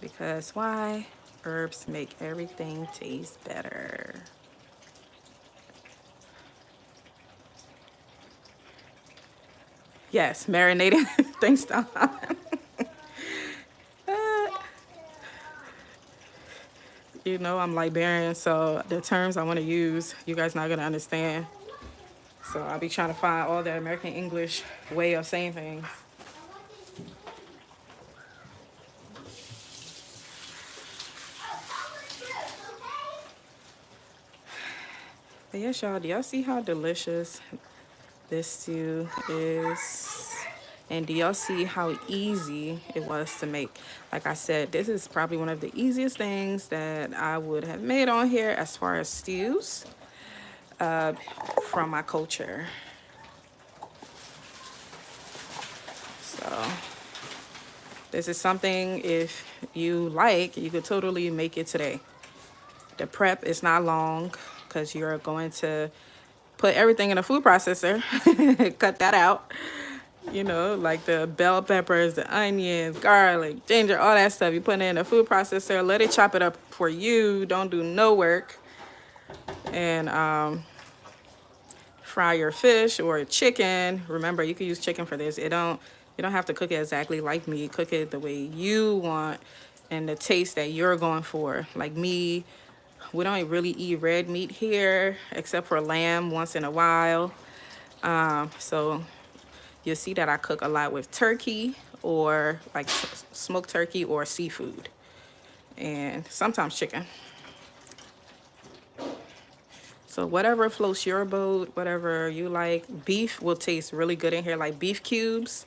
Speaker 1: Because why? Herbs make everything taste better. Yes, marinating. Thanks, Don. I'm Liberian, so the terms I want to use, you guys not gonna understand. So I'll be trying to find all the American English way of saying things. But yes, y'all, do y'all see how delicious this stew is? And do y'all see how easy it was to make? Like I said, this is probably one of the easiest things that I would have made on here as far as stews from my culture. So this is something, if you like, you could totally make it today. The prep is not long because you're going to put everything in a food processor, cut that out. You know, like the bell peppers, the onions, garlic, ginger, all that stuff. You put it in a food processor, let it chop it up for you. Don't do no work. And fry your fish or chicken. Remember, you can use chicken for this. You don't have to cook it exactly like me. Cook it the way you want and the taste that you're going for. Like me, we don't really eat red meat here except for lamb once in a while. So you'll see that I cook a lot with turkey or like smoked turkey or seafood, and sometimes chicken. So whatever floats your boat, whatever you like. Beef will taste really good in here, like beef cubes.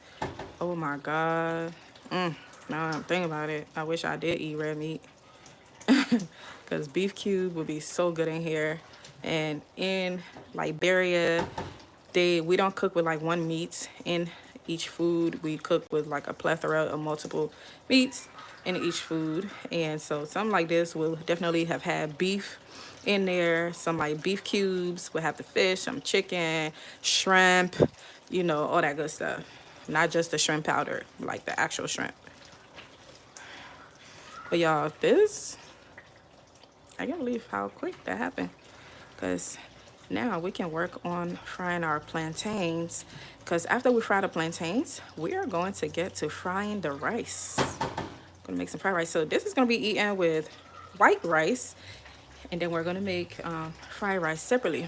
Speaker 1: Oh my God. Now I'm thinking about it, I wish I did eat red meat. Because beef cube would be so good in here. And in Liberia, we don't cook with like one meat in each food. We cook with like a plethora of multiple meats in each food. And so something like this will definitely have had beef in there. Some like beef cubes will have the fish, some chicken, shrimp, you know, all that good stuff. Not just the shrimp powder, like the actual shrimp. But y'all, I can't believe how quick that happened. Because now we can work on frying our plantains. Because after we fry the plantains, we are going to get to frying the rice. Gonna make some fried rice. So this is gonna be eaten with white rice, and then we're gonna make fried rice separately.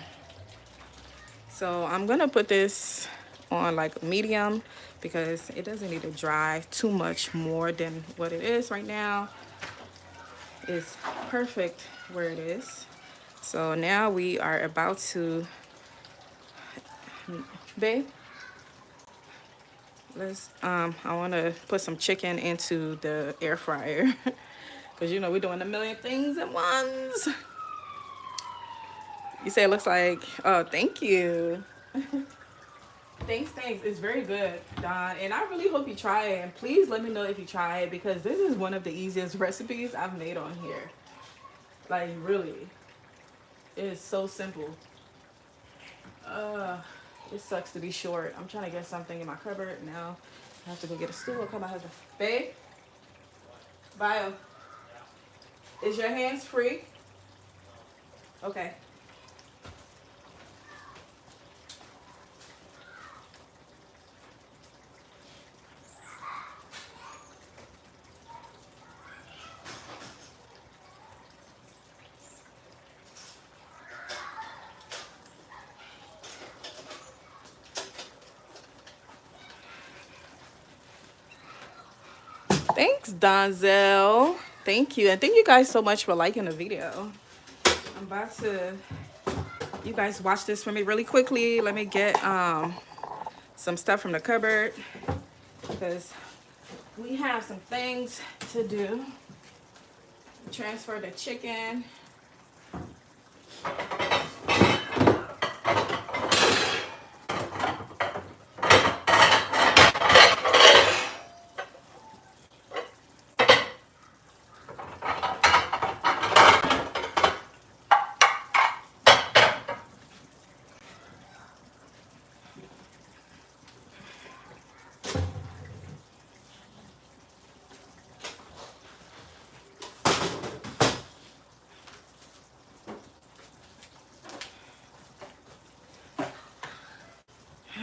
Speaker 1: So I'm gonna put this on like medium because it doesn't need to dry too much more than what it is right now. It's perfect where it is. So now we are about to, babe, I want to put some chicken into the air fryer because you know we're doing a million things at once. You say it looks like, oh, thank you. Thanks. It's very good, Don. And I really hope you try it. And please let me know if you try it because this is one of the easiest recipes I've made on here. Like, really. It is so simple. It sucks to be short. I'm trying to get something in my cupboard now. I have to go get a stool. Call my husband. Babe? Bio. Is your hands free? Okay. Thanks, Donzel. Thank you. And thank you guys so much for liking the video. I'm about to, you guys watch this for me really quickly. Let me get some stuff from the cupboard because we have some things to do. Transfer the chicken.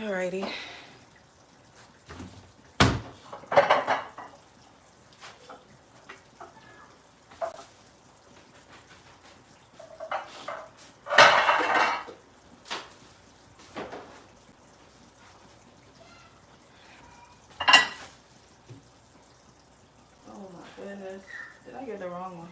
Speaker 1: Alrighty. Oh my goodness. Did I get the wrong one?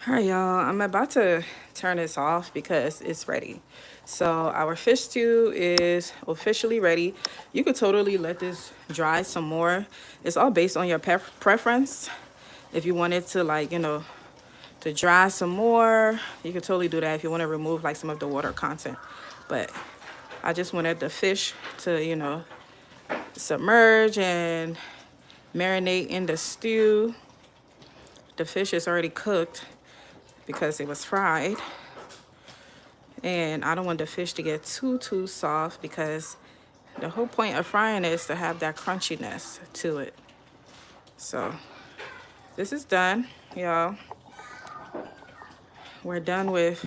Speaker 1: All right, y'all, I'm about to turn this off because it's ready. So our fish stew is officially ready. You could totally let this dry some more. It's all based on your preference. If you wanted to, like, to dry some more, you could totally do that if you want to remove like some of the water content. But I just wanted the fish to, submerge and marinate in the stew. The fish is already cooked because it was fried. And I don't want the fish to get too soft because the whole point of frying it is to have that crunchiness to it. So this is done, y'all. We're done with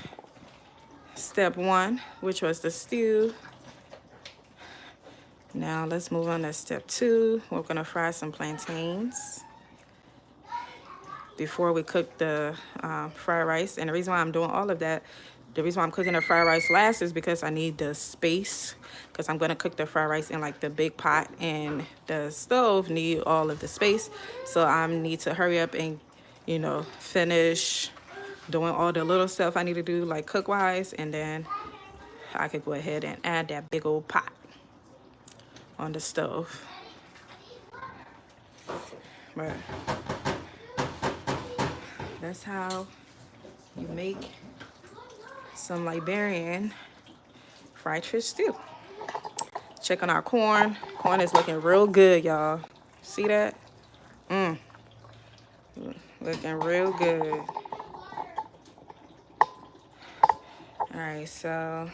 Speaker 1: step one, which was the stew. Now let's move on to step two. We're gonna fry some plantains before we cook the fried rice. And the reason why I'm doing all of that, the reason why I'm cooking the fried rice last is because I need the space, because I'm gonna cook the fried rice in like the big pot, and the stove need all of the space. So I need to hurry up and, finish doing all the little stuff I need to do, like cook wise, and then I could go ahead and add that big old pot on the stove. But that's how you make some Liberian fried fish stew. Check on our corn. Corn is looking real good, y'all. See that? Looking real good. All right, so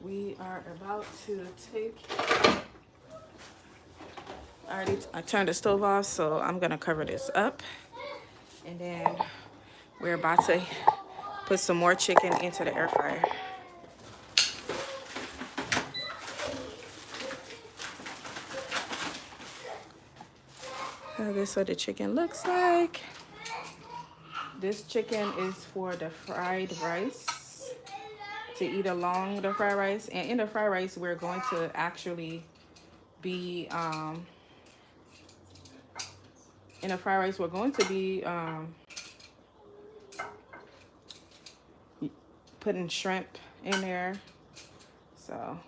Speaker 1: we are about to take... I turned the stove off, so I'm gonna cover this up. And then we're about to put some more chicken into the air fryer. This is what the chicken looks like. This chicken is for the fried rice, to eat along the fried rice. And in the fried rice, we're going to actually be, putting shrimp in there. So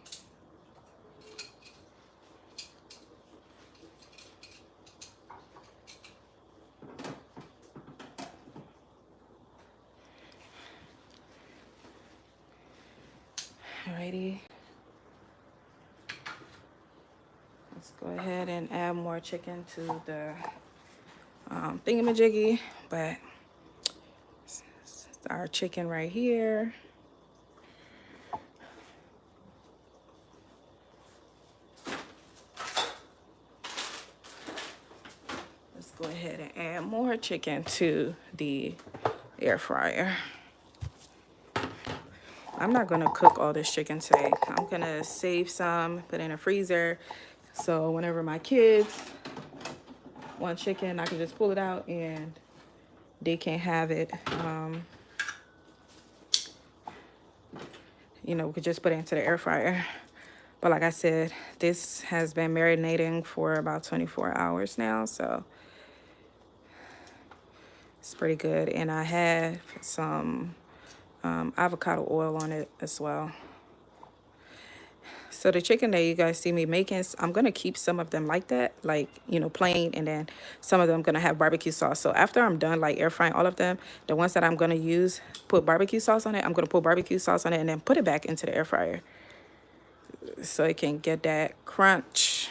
Speaker 1: alrighty, let's go ahead and add more chicken to the thingamajiggy. But it's our chicken right here. Let's go ahead and add more chicken to the air fryer. I'm not gonna cook all this chicken today. I'm gonna save some, put in a freezer, so whenever my kids want chicken, I can just pull it out and they can have it. We could just put it into the air fryer. But like I said, this has been marinating for about 24 hours now, so it's pretty good. And I have some avocado oil on it as well. So the chicken that you guys see me making, I'm gonna keep some of them like that, like, plain, and then some of them I'm gonna have barbecue sauce. So after I'm done like air frying all of them, the ones that I'm gonna use, put barbecue sauce on it, I'm gonna put barbecue sauce on it and then put it back into the air fryer so it can get that crunch.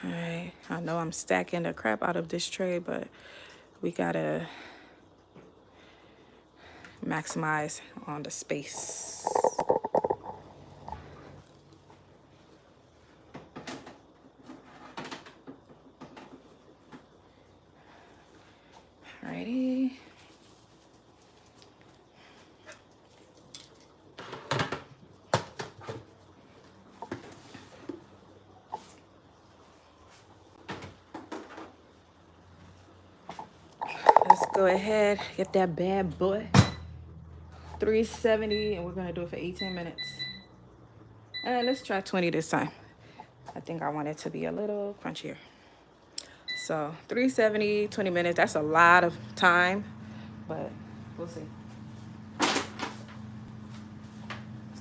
Speaker 1: All right, I know I'm stacking the crap out of this tray, but we gotta maximize on the space. Alrighty. Let's go ahead, get that bad boy. 370, and we're gonna do it for 18 minutes And let's try 20 this time. I think I want it to be a little crunchier. So 370, 20 minutes. That's a lot of time, but we'll see.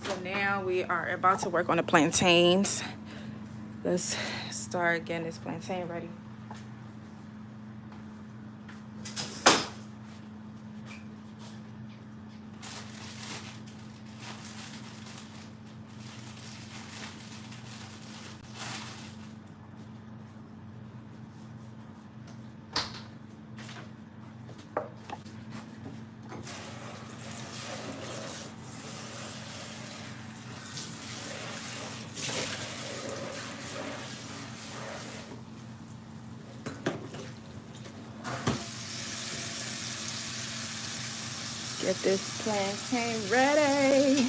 Speaker 1: So now we are about to work on the plantains. Let's start getting this plantain ready. Get this plantain ready.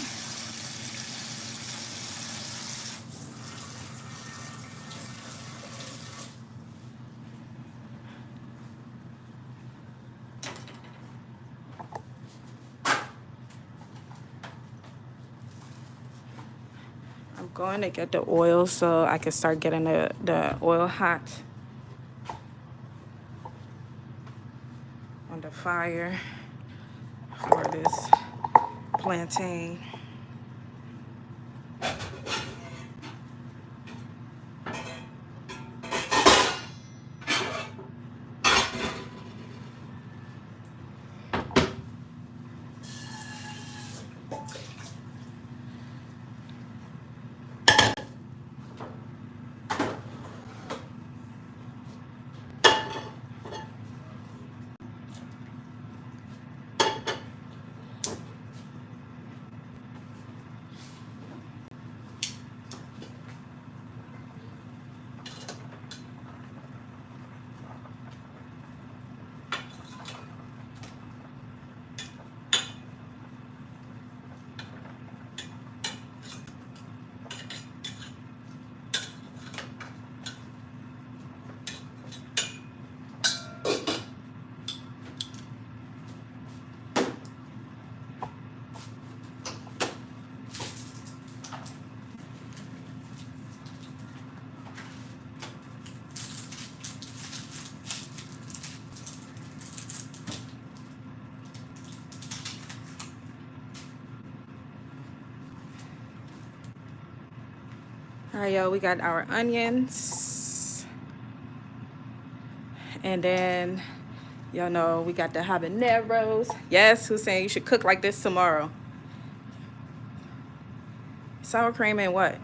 Speaker 1: I'm going to get the oil so I can start getting the oil hot on the fire for this plantain. All right, y'all, we got our onions. And then, y'all know, we got the habaneros. Yes, who's saying you should cook like this tomorrow? Sour cream and what?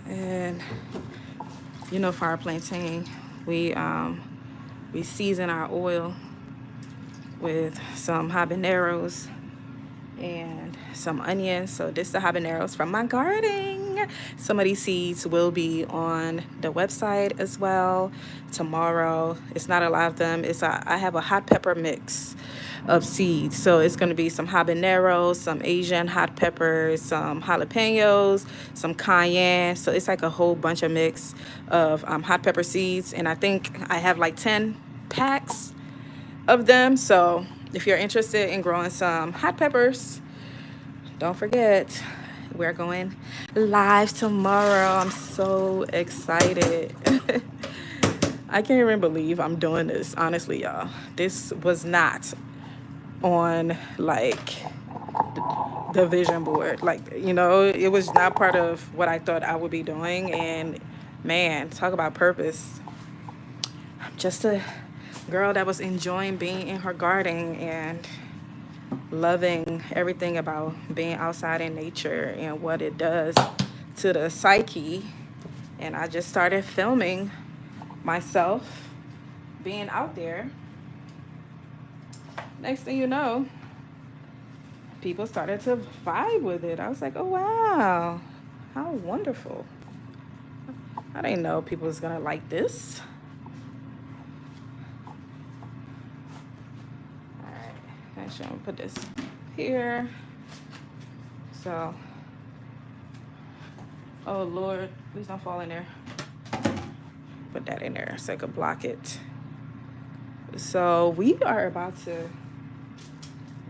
Speaker 1: And, you know, for our plantain, we season our oil with some habaneros and some onions. So this is the habaneros from my garden. Some of these seeds will be on the website as well tomorrow. It's not a lot of them. I have a hot pepper mix of seeds. So it's going to be some habaneros, some Asian hot peppers, some jalapenos, some cayenne. So it's like a whole bunch of mix of hot pepper seeds. And I think I have like 10 packs of them. So if you're interested in growing some hot peppers, don't forget, we're going live tomorrow. I'm so excited. I can't even believe I'm doing this, honestly, y'all. This was not on like the vision board. Like, you know, it was not part of what I thought I would be doing. And man, talk about purpose. I'm just a girl that was enjoying being in her garden and loving everything about being outside in nature and what it does to the psyche. And I just started filming myself being out there. Next thing you know, people started to vibe with it. I was like, oh wow, how wonderful. I didn't know people was gonna like this. All right, actually I'm gonna put this here. So, oh Lord, please don't fall in there. Put put that in there so I could block it. So we are about to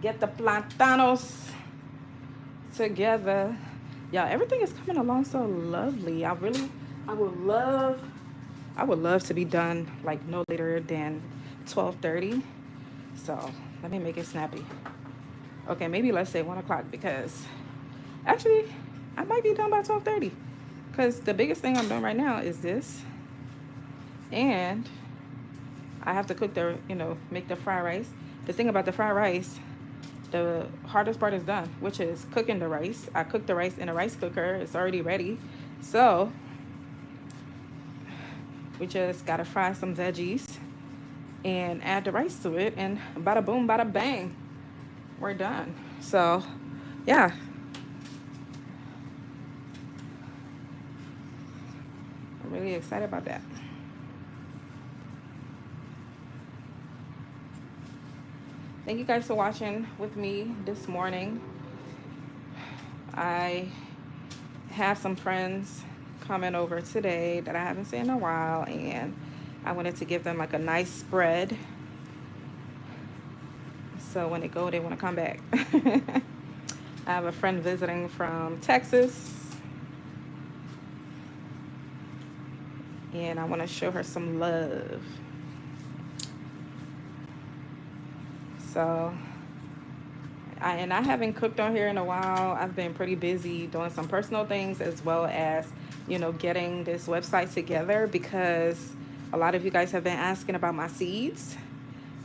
Speaker 1: get the plantanos together. Yeah, everything is coming along so lovely. I would love to be done like no later than 12:30. So let me make it snappy. Okay, maybe let's say 1 o'clock, because actually I might be done by 12:30. Because the biggest thing I'm doing right now is this, and I have to cook make the fried rice. The thing about the fried rice, the hardest part is done, which is cooking the rice. I cooked the rice in a rice cooker. It's already ready. So we just gotta fry some veggies and add the rice to it, and bada boom, bada bang, we're done. So yeah, I'm really excited about that. Thank you guys for watching with me this morning. I have some friends coming over today that I haven't seen in a while, and I wanted to give them like a nice spread, so when they go, they want to come back. I have a friend visiting from Texas, and I want to show her some love. So I haven't cooked on here in a while. I've been pretty busy doing some personal things, as well as getting this website together, because a lot of you guys have been asking about my seeds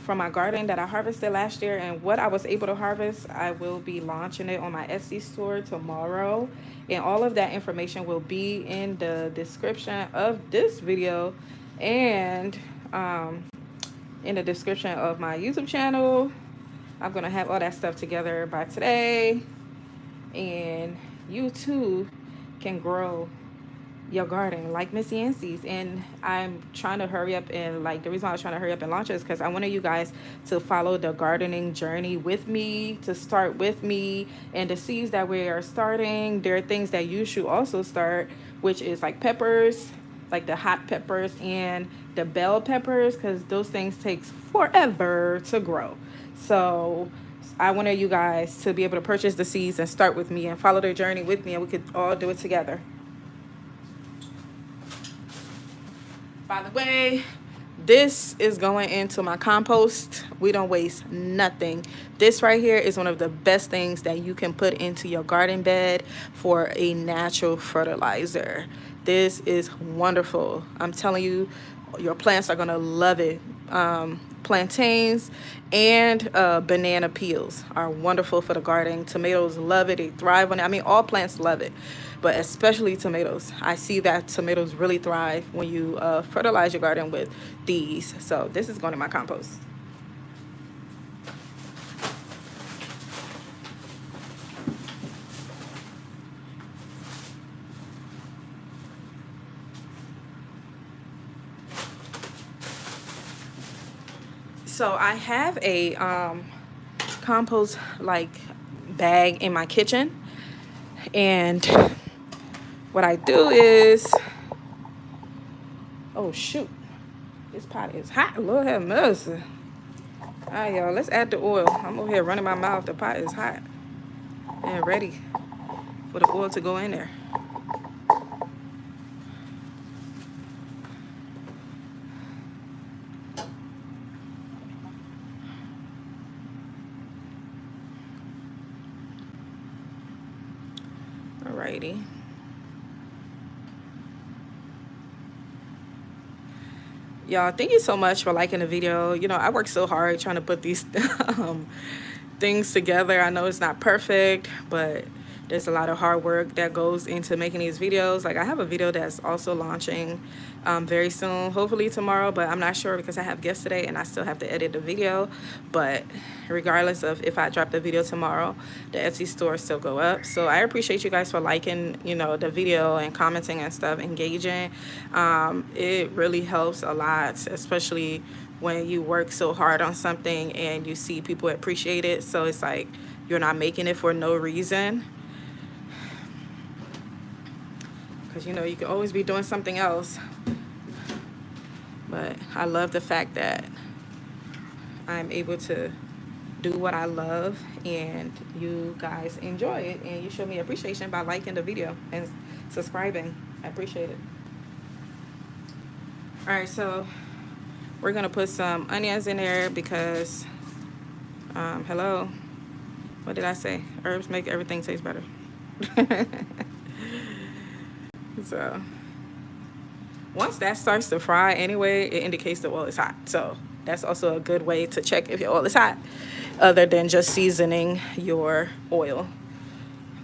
Speaker 1: from my garden that I harvested last year, and what I was able to harvest. I will be launching it on my Etsy store tomorrow, and all of that information will be in the description of this video, and in the description of my YouTube channel. I'm gonna have all that stuff together by today, and you too can grow your garden like Miss Yancey's. And I'm trying to hurry up, and like the reason why I was trying to hurry up and launch it is because I wanted you guys to follow the gardening journey with me, to start with me, and the seeds that we are starting, there are things that you should also start, which is like peppers, like the hot peppers and the bell peppers, because those things takes forever to grow. So I wanted you guys to be able to purchase the seeds and start with me and follow the journey with me, and we could all do it together. By the way, this is going into my compost. We don't waste nothing. This right here is one of the best things that you can put into your garden bed for a natural fertilizer. This is wonderful. I'm telling you, your plants are going to love it. Plantains and banana peels are wonderful for the garden. Tomatoes love it. They thrive on it. I mean, all plants love it, but especially tomatoes. I see that tomatoes really thrive when you fertilize your garden with these. So this is going in my compost. So I have a compost like bag in my kitchen, and what I do is, oh shoot, this pot is hot. Lord have mercy. All right, y'all, let's add the oil. I'm over here running my mouth. The pot is hot and ready for the oil to go in there. Alrighty. Y'all, thank you so much for liking the video. I worked so hard trying to put these things together. I know it's not perfect, but there's a lot of hard work that goes into making these videos. Like, I have a video that's also launching very soon, hopefully tomorrow, but I'm not sure because I have guests today and I still have to edit the video. But regardless of if I drop the video tomorrow, the Etsy store still go up. So I appreciate you guys for liking, the video and commenting and stuff, engaging. It really helps a lot, especially when you work so hard on something and you see people appreciate it. So it's like you're not making it for no reason. Because, you can always be doing something else. But I love the fact that I'm able to do what I love and you guys enjoy it, and you show me appreciation by liking the video and subscribing. I appreciate it. All right, so we're gonna put some onions in there because, hello, what did I say? Herbs make everything taste better. So once that starts to fry anyway, it indicates the oil is hot. So that's also a good way to check if your oil is hot, other than just seasoning your oil,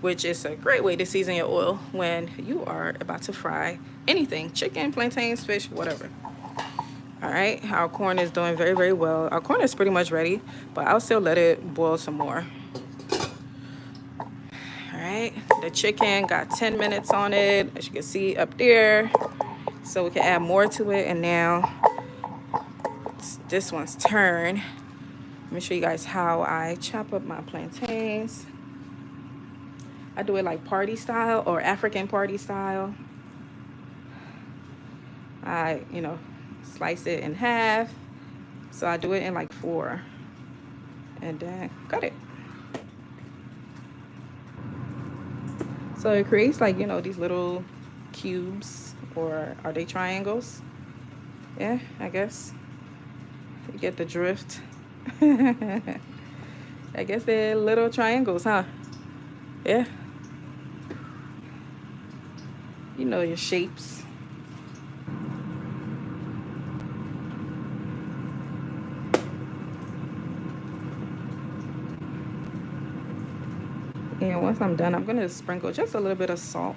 Speaker 1: which is a great way to season your oil when you are about to fry anything, chicken, plantains, fish, whatever. All right, our corn is doing very, very well. Our corn is pretty much ready, but I'll still let it boil some more. All right, the chicken got 10 minutes on it, as you can see up there. So we can add more to it, and now it's this one's turn. Let me show you guys how I chop up my plantains. I do it like party style or African party style. I, slice it in half. So I do it in like 4. And then cut it. So it creates like, these little cubes, or are they triangles? Yeah, I guess. You get the drift. I guess they're little triangles, huh? Yeah. You know your shapes. And once I'm done, I'm going to sprinkle just a little bit of salt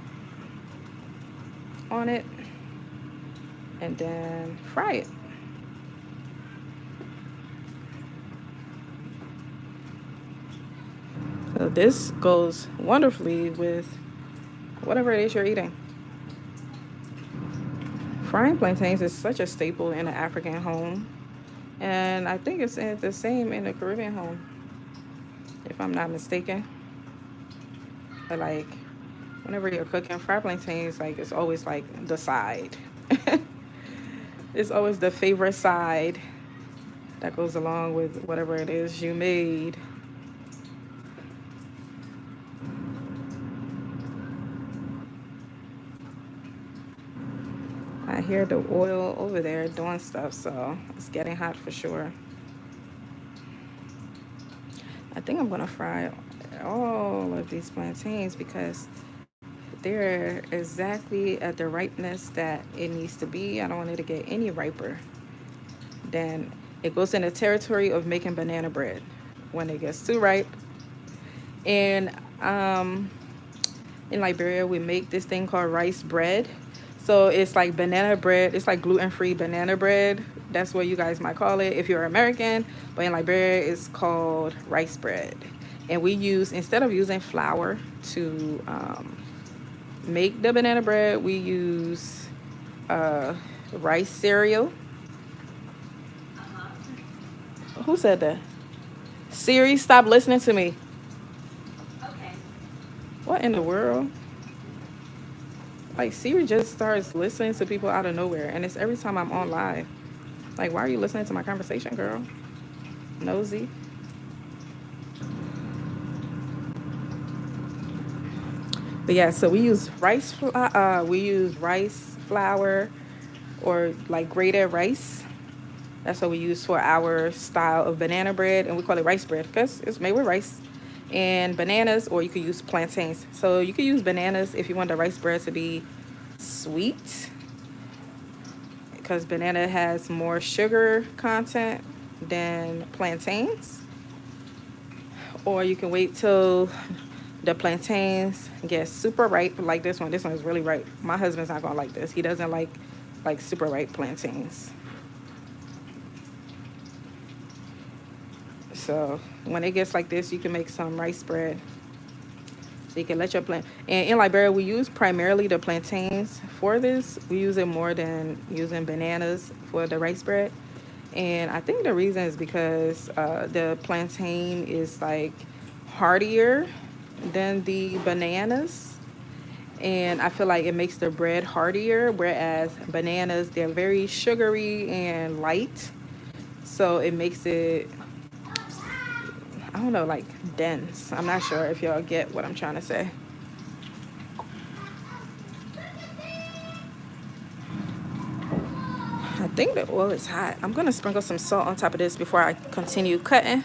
Speaker 1: on it and then fry it. So this goes wonderfully with whatever it is you're eating. Frying plantains is such a staple in an African home, and I think it's the same in the Caribbean home, if I'm not mistaken. But like, whenever you're cooking fried plantains, like it's always like the side. It's always the favorite side that goes along with whatever it is you made. I hear the oil over there doing stuff, so it's getting hot for sure. I think I'm gonna fry all of these plantains because they're exactly at the ripeness that it needs to be. I don't want it to get any riper. Then it goes in the territory of making banana bread when it gets too ripe. And in Liberia, we make this thing called rice bread. So it's like banana bread. It's like gluten-free banana bread. That's what you guys might call it if you're American. But in Liberia, it's called rice bread. And we use, instead of using flour to make the banana bread, we use rice cereal. Who said that? Siri, stop listening to me.
Speaker 2: Okay.
Speaker 1: What in the world? Like, Siri just starts listening to people out of nowhere, and it's every time I'm on live. Like, why are you listening to my conversation, girl? Nosy. But yeah, so we use rice flour, or like grated rice. That's what we use for our style of banana bread, and we call it rice bread because it's made with rice and bananas, or you could use plantains. So you could use bananas if you want the rice bread to be sweet, because banana has more sugar content than plantains. Or you can wait till the plantains get super ripe, like this one. This one is really ripe. My husband's not gonna like this. He doesn't like super ripe plantains. So when it gets like this, you can make some rice bread. So you can let your plant. And in Liberia, we use primarily the plantains for this. We use it more than using bananas for the rice bread. And I think the reason is because the plantain is like hardier than the bananas. and I feel like it makes the bread heartier, whereas bananas, they're very sugary and light, so it makes it, I don't know, like dense. I'm not sure if y'all get what I'm trying to say. I think the oil is hot. I'm gonna sprinkle some salt on top of this before I continue cutting.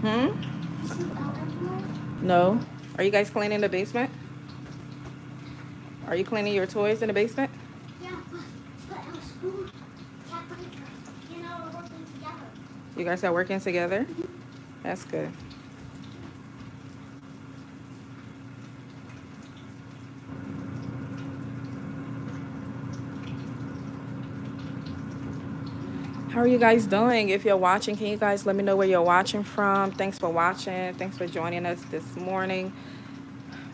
Speaker 1: Hmm? No. Are you guys cleaning the basement? Are you cleaning your toys in the basement?
Speaker 2: Yeah, but our school cafeteria, we're working together.
Speaker 1: You guys are working together? That's good. How are you guys doing? If you're watching, can you guys let me know where you're watching from? Thanks for watching. Thanks for joining us this morning.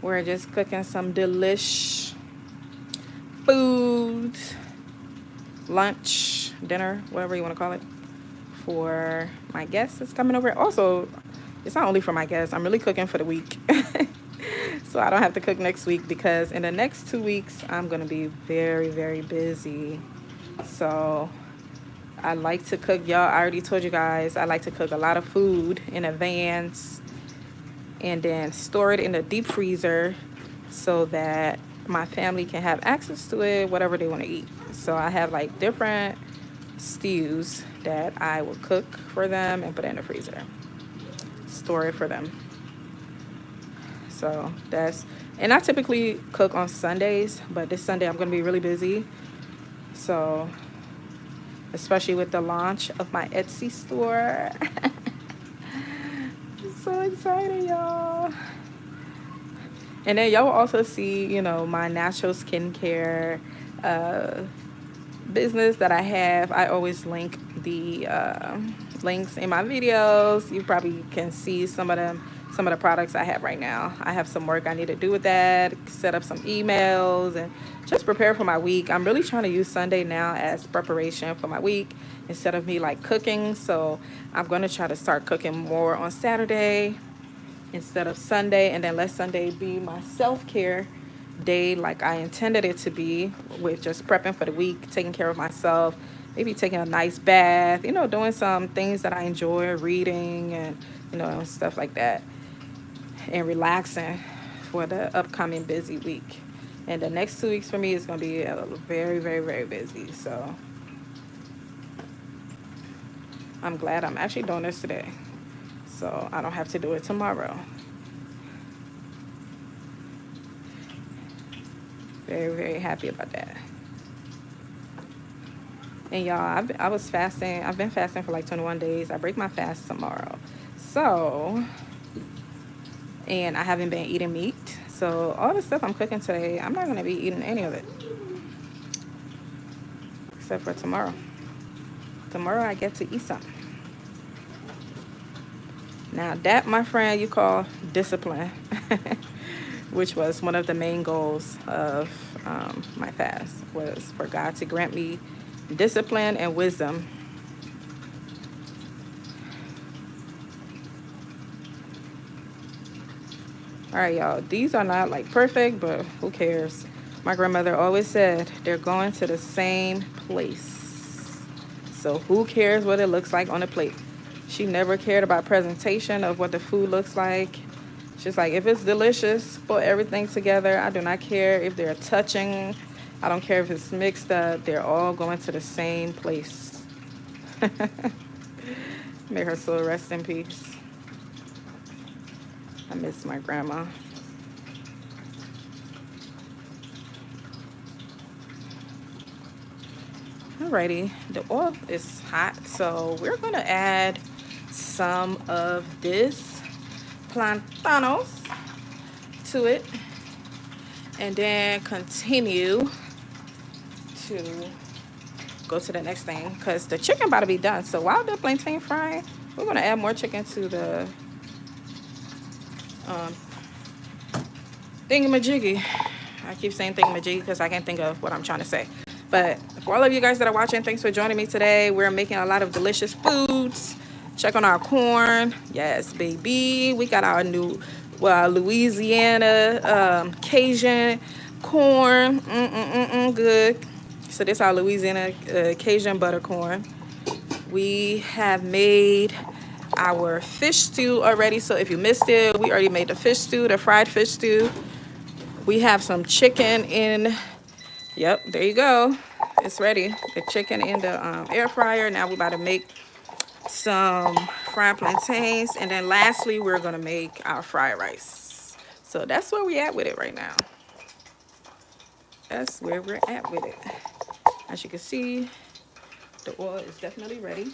Speaker 1: We're just cooking some delish food, lunch, dinner, whatever you want to call it, for my guests that's coming over. Also, it's not only for my guests. I'm really cooking for the week. So I don't have to cook next week because in the next 2 weeks, I'm going to be very, very busy. So I like to cook. Y'all, I already told you guys, I like to cook a lot of food in advance and then store it in the deep freezer so that my family can have access to it, whatever they want to eat. So I have like different stews that I will cook for them and put in the freezer, store it for them. So that's, and I typically cook on Sundays, but this Sunday I'm going to be really busy. So, especially with the launch of my Etsy store. So excited, y'all. And then y'all will also see, my natural skincare uh, business that I have. I always link the links in my videos. You probably can see some of the products I have right now. I have some work I need to do with that, set up some emails, and just prepare for my week. I'm really trying to use Sunday now as preparation for my week instead of me like cooking. So I'm going to try to start cooking more on Saturday instead of Sunday, and then let Sunday be my self-care day like I intended it to be, with just prepping for the week, taking care of myself, maybe taking a nice bath, doing some things that I enjoy, reading and, stuff like that, and relaxing for the upcoming busy week. And the next 2 weeks for me is going to be very, very, very busy. So I'm glad I'm actually doing this today, so I don't have to do it tomorrow. Very, very happy about that. And y'all, I was fasting. I've been fasting for like 21 days. I break my fast tomorrow. So, and I haven't been eating meat. So all the stuff I'm cooking today, I'm not going to be eating any of it except for tomorrow. Tomorrow I get to eat something. Now that, my friend, you call discipline, which was one of the main goals of my fast, was for God to grant me discipline and wisdom. All right, y'all. These are not like perfect, but who cares? My grandmother always said they're going to the same place. So who cares what it looks like on the plate? She never cared about presentation of what the food looks like. She's like, if it's delicious, put everything together. I do not care if they're touching. I don't care if it's mixed up. They're all going to the same place. May her soul rest in peace. I miss my grandma. Alrighty, the oil is hot, so we're gonna add some of this plantains to it, and then continue to go to the next thing because the chicken about to be done. So while the plantain frying, we're gonna add more chicken to the um, thingamajiggy. I keep saying thingamajiggy because I can't think of what I'm trying to say. But for all of you guys that are watching, thanks for joining me today. We're making a lot of delicious foods. Check on our corn. Yes, baby. We got our new Louisiana Cajun corn. Good. So this is our Louisiana Cajun butter corn. We have made our fish stew already. So if you missed it, we already made the fish stew, the fried fish stew. We have some chicken in, yep, there you go. It's ready. The chicken in the air fryer. Now we're about to make some fried plantains. And then lastly, we're going to make our fried rice. So that's where we're at with it right now. That's where we're at with it. As you can see, the oil is definitely ready.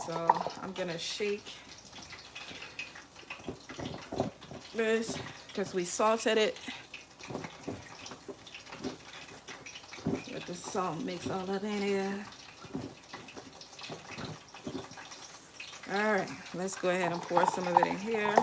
Speaker 1: So I'm going to shake this because we salted it. Let the salt mix all up in here. All right, let's go ahead and pour some of it in here.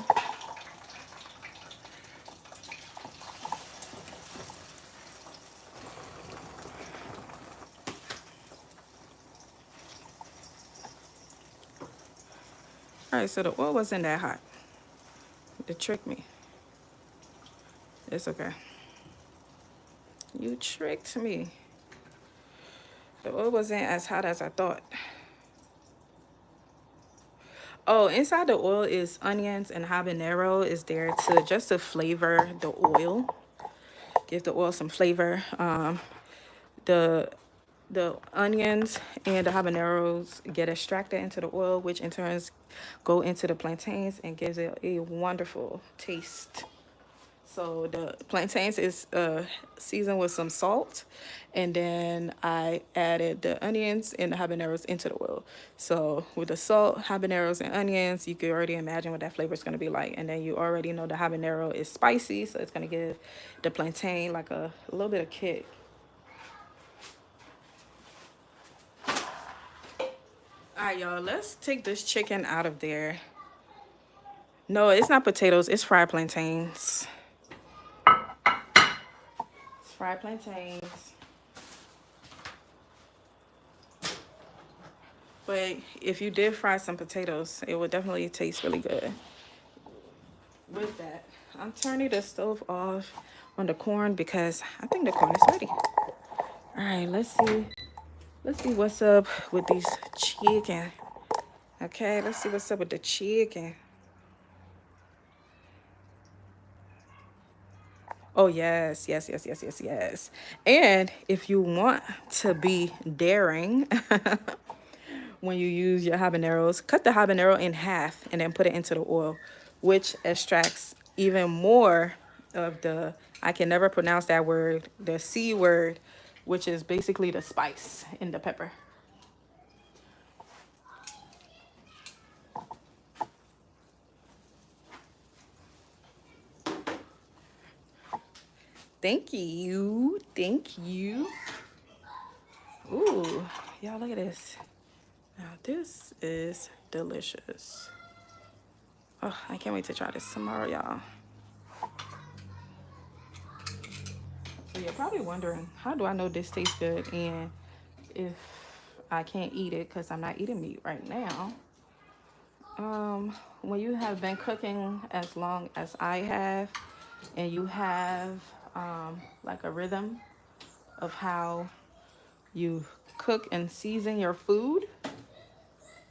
Speaker 1: All right, so the oil wasn't that hot. It tricked me. It's okay. You tricked me. The oil wasn't as hot as I thought. Oh, inside the oil is onions and habanero is there to just to flavor the oil. Give the oil some flavor. The onions and the habaneros get extracted into the oil, which in turns go into the plantains and gives it a wonderful taste. So the plantains is seasoned with some salt, and then I added the onions and the habaneros into the oil. So with the salt, habaneros, and onions, you can already imagine what that flavor is going to be like. And then you already know the habanero is spicy, so it's going to give the plantain like a little bit of kick. All right, y'all, let's take this chicken out of there. No, it's not potatoes, it's fried plantains. It's fried plantains. But if you did fry some potatoes, it would definitely taste really good with that. I'm turning the stove off on the corn because I think the corn is ready. All right, let's see. Let's see what's up with these chicken. Okay, let's see what's up with the chicken. Oh, yes, yes, yes, yes, yes, yes. And if you want to be daring, when you use your habaneros, cut the habanero in half and then put it into the oil, which extracts even more of the, I can never pronounce that word, the C word, which is basically the spice in the pepper. Thank you. Thank you. Ooh, y'all look at this. Now this is delicious. Oh, I can't wait to try this tomorrow, y'all. So you're probably wondering, how do I know this tastes good and if I can't eat it because I'm not eating meat right now? When you have been cooking as long as I have and you have like a rhythm of how you cook and season your food,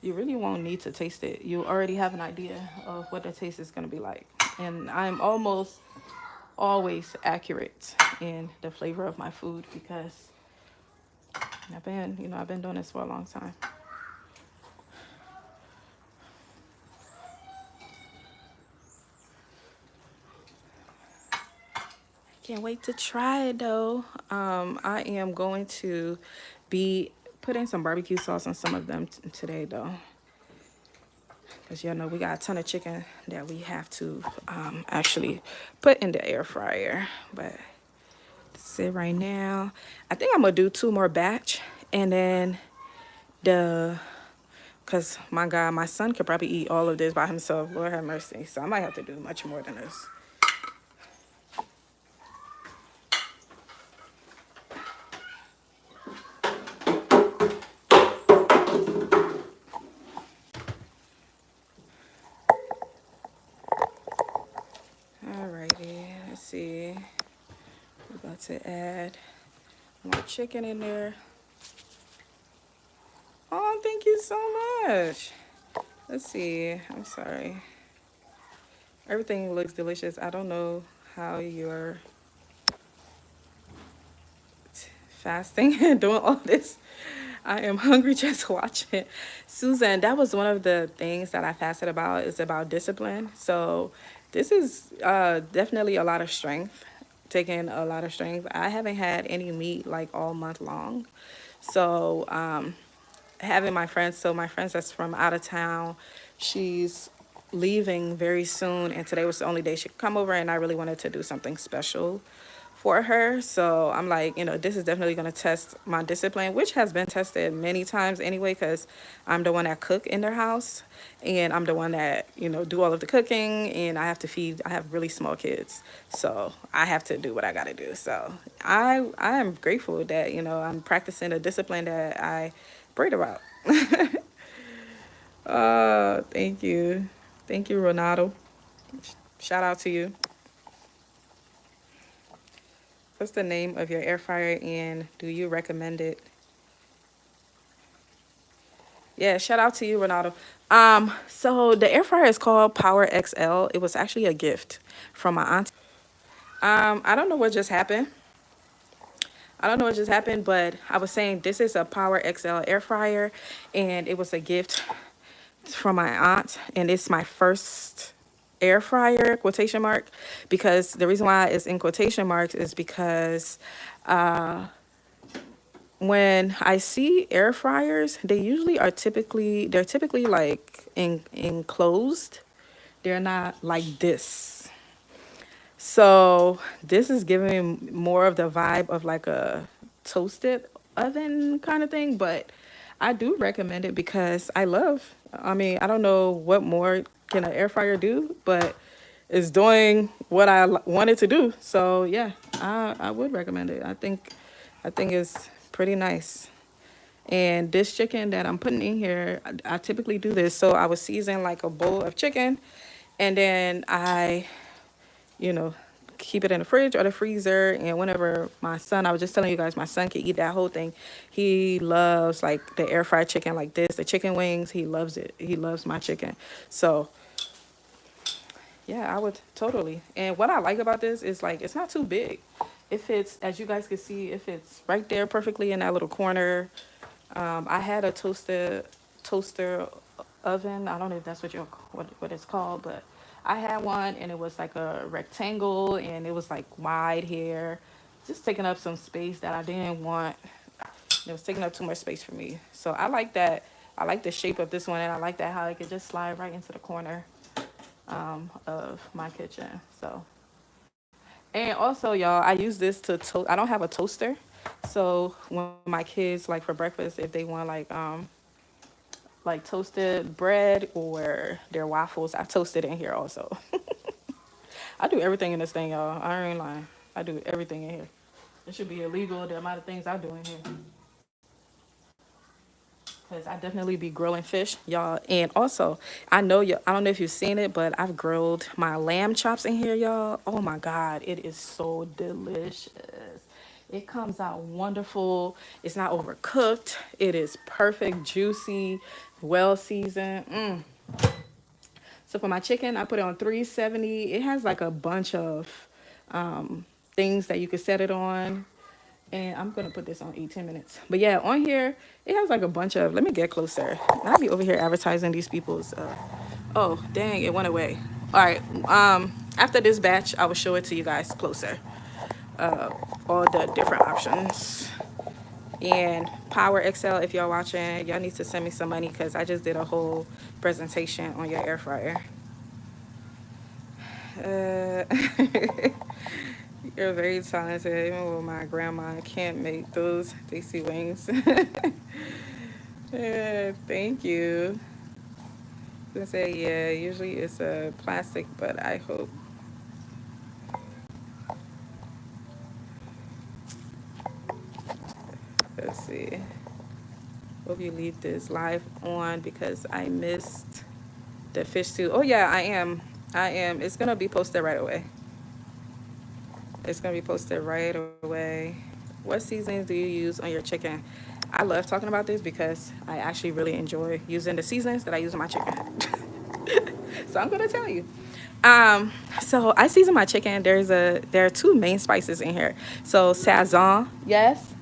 Speaker 1: you really won't need to taste it. You already have an idea of what the taste is going to be like. And I'm almost always accurate in the flavor of my food because I've been doing this for a long time. Can't wait to try it though. I am going to be putting some barbecue sauce on some of them today though. Because y'all know we got a ton of chicken that we have to actually put in the air fryer. But that's it right now. I think I'm going to do 2 more batch. And then the Because, my God, my son could probably eat all of this by himself. Lord have mercy. So I might have to do much more than this. Alrighty, let's see. We're about to add more chicken in there. Oh, thank you so much. Let's see. I'm sorry. Everything looks delicious. I don't know how you're fasting and doing all this. I am hungry just watching. Susan, that was one of the things that I fasted about is about discipline. So this is definitely a lot of strength, taking a lot of strength. I haven't had any meat like all month long. So having my friends, so my friends that's from out of town, she's leaving very soon, and today was the only day she could come over, and I really wanted to do something special for her. So I'm like, this is definitely going to test my discipline, which has been tested many times anyway, because I'm the one that cook in their house, and I'm the one that do all of the cooking, and I have really small kids, so I have to do what I got to do. So I am grateful that I'm practicing a discipline that I prayed about. Thank you, Ronaldo. Shout out to you. What's the name of your air fryer and do you recommend it? Yeah, shout out to you, Ronaldo. So the air fryer is called Power XL. It was actually a gift from my aunt. I don't know what just happened. I don't know what just happened, but I was saying this is a Power XL air fryer, and it was a gift from my aunt, and it's my first air fryer quotation mark, because the reason why it's in quotation marks is because when I see air fryers, they're typically like enclosed. They're not like this. So this is giving me more of the vibe of like a toasted oven kind of thing, but I do recommend it because I mean, I don't know what more can an air fryer do, but it's doing what wanted to do. So yeah, I would recommend it. I think it's pretty nice. And this chicken that I'm putting in here, I typically do this. So I would season like a bowl of chicken, and then you know, keep it in the fridge or the freezer. And whenever I was just telling you guys, my son can eat that whole thing. He loves like the air fried chicken like this, the chicken wings. He loves it. He loves my chicken. So yeah, I would totally. And what I like about this is like it's not too big. It fits, as you guys can see, it fits right there perfectly in that little corner. I had a toaster oven. I don't know if that's what it's called, but I had one, and it was like a rectangle, and it was like wide here, just taking up some space that I didn't want. It was taking up too much space for me. So I like that. I like the shape of this one, and I like that how it could just slide right into the corner of my kitchen. So, and also, y'all, I use this to toast. I don't have a toaster, so when my kids like for breakfast, if they want like toasted bread or their waffles, I toast it in here also. I do everything in this thing, y'all. I ain't lying. I do everything in here. It should be illegal the amount of things I do in here. Cause I definitely be grilling fish, y'all. And also, I don't know if you've seen it, but I've grilled my lamb chops in here, y'all. Oh my God, it is so delicious. It comes out wonderful. It's not overcooked. It is perfect, juicy, well seasoned. So for my chicken, I put it on 370. It has like a bunch of things that you could set it on. And I'm gonna put this on 18 minutes. But yeah, on here, it has like a bunch of, let me get closer. I'll be over here advertising these people's, oh, dang, it went away. All right, after this batch, I will show it to you guys closer. All the different options. And Power XL, if y'all watching, y'all need to send me some money because I just did a whole presentation on your air fryer. Uh, you're very talented. Even with my grandma, I can't make those tasty wings. Yeah, thank you. I was gonna say, yeah, usually it's a plastic, but I hope, let's see. Hope you leave this live on because I missed the fish stew. Oh yeah, I am. I am. It's gonna be posted right away. It's gonna be posted right away. What seasonings do you use on your chicken? I love talking about this because I actually really enjoy using the seasonings that I use on my chicken. So I'm gonna tell you. Um, so I season my chicken. There are two main spices in here. So sazon, yes.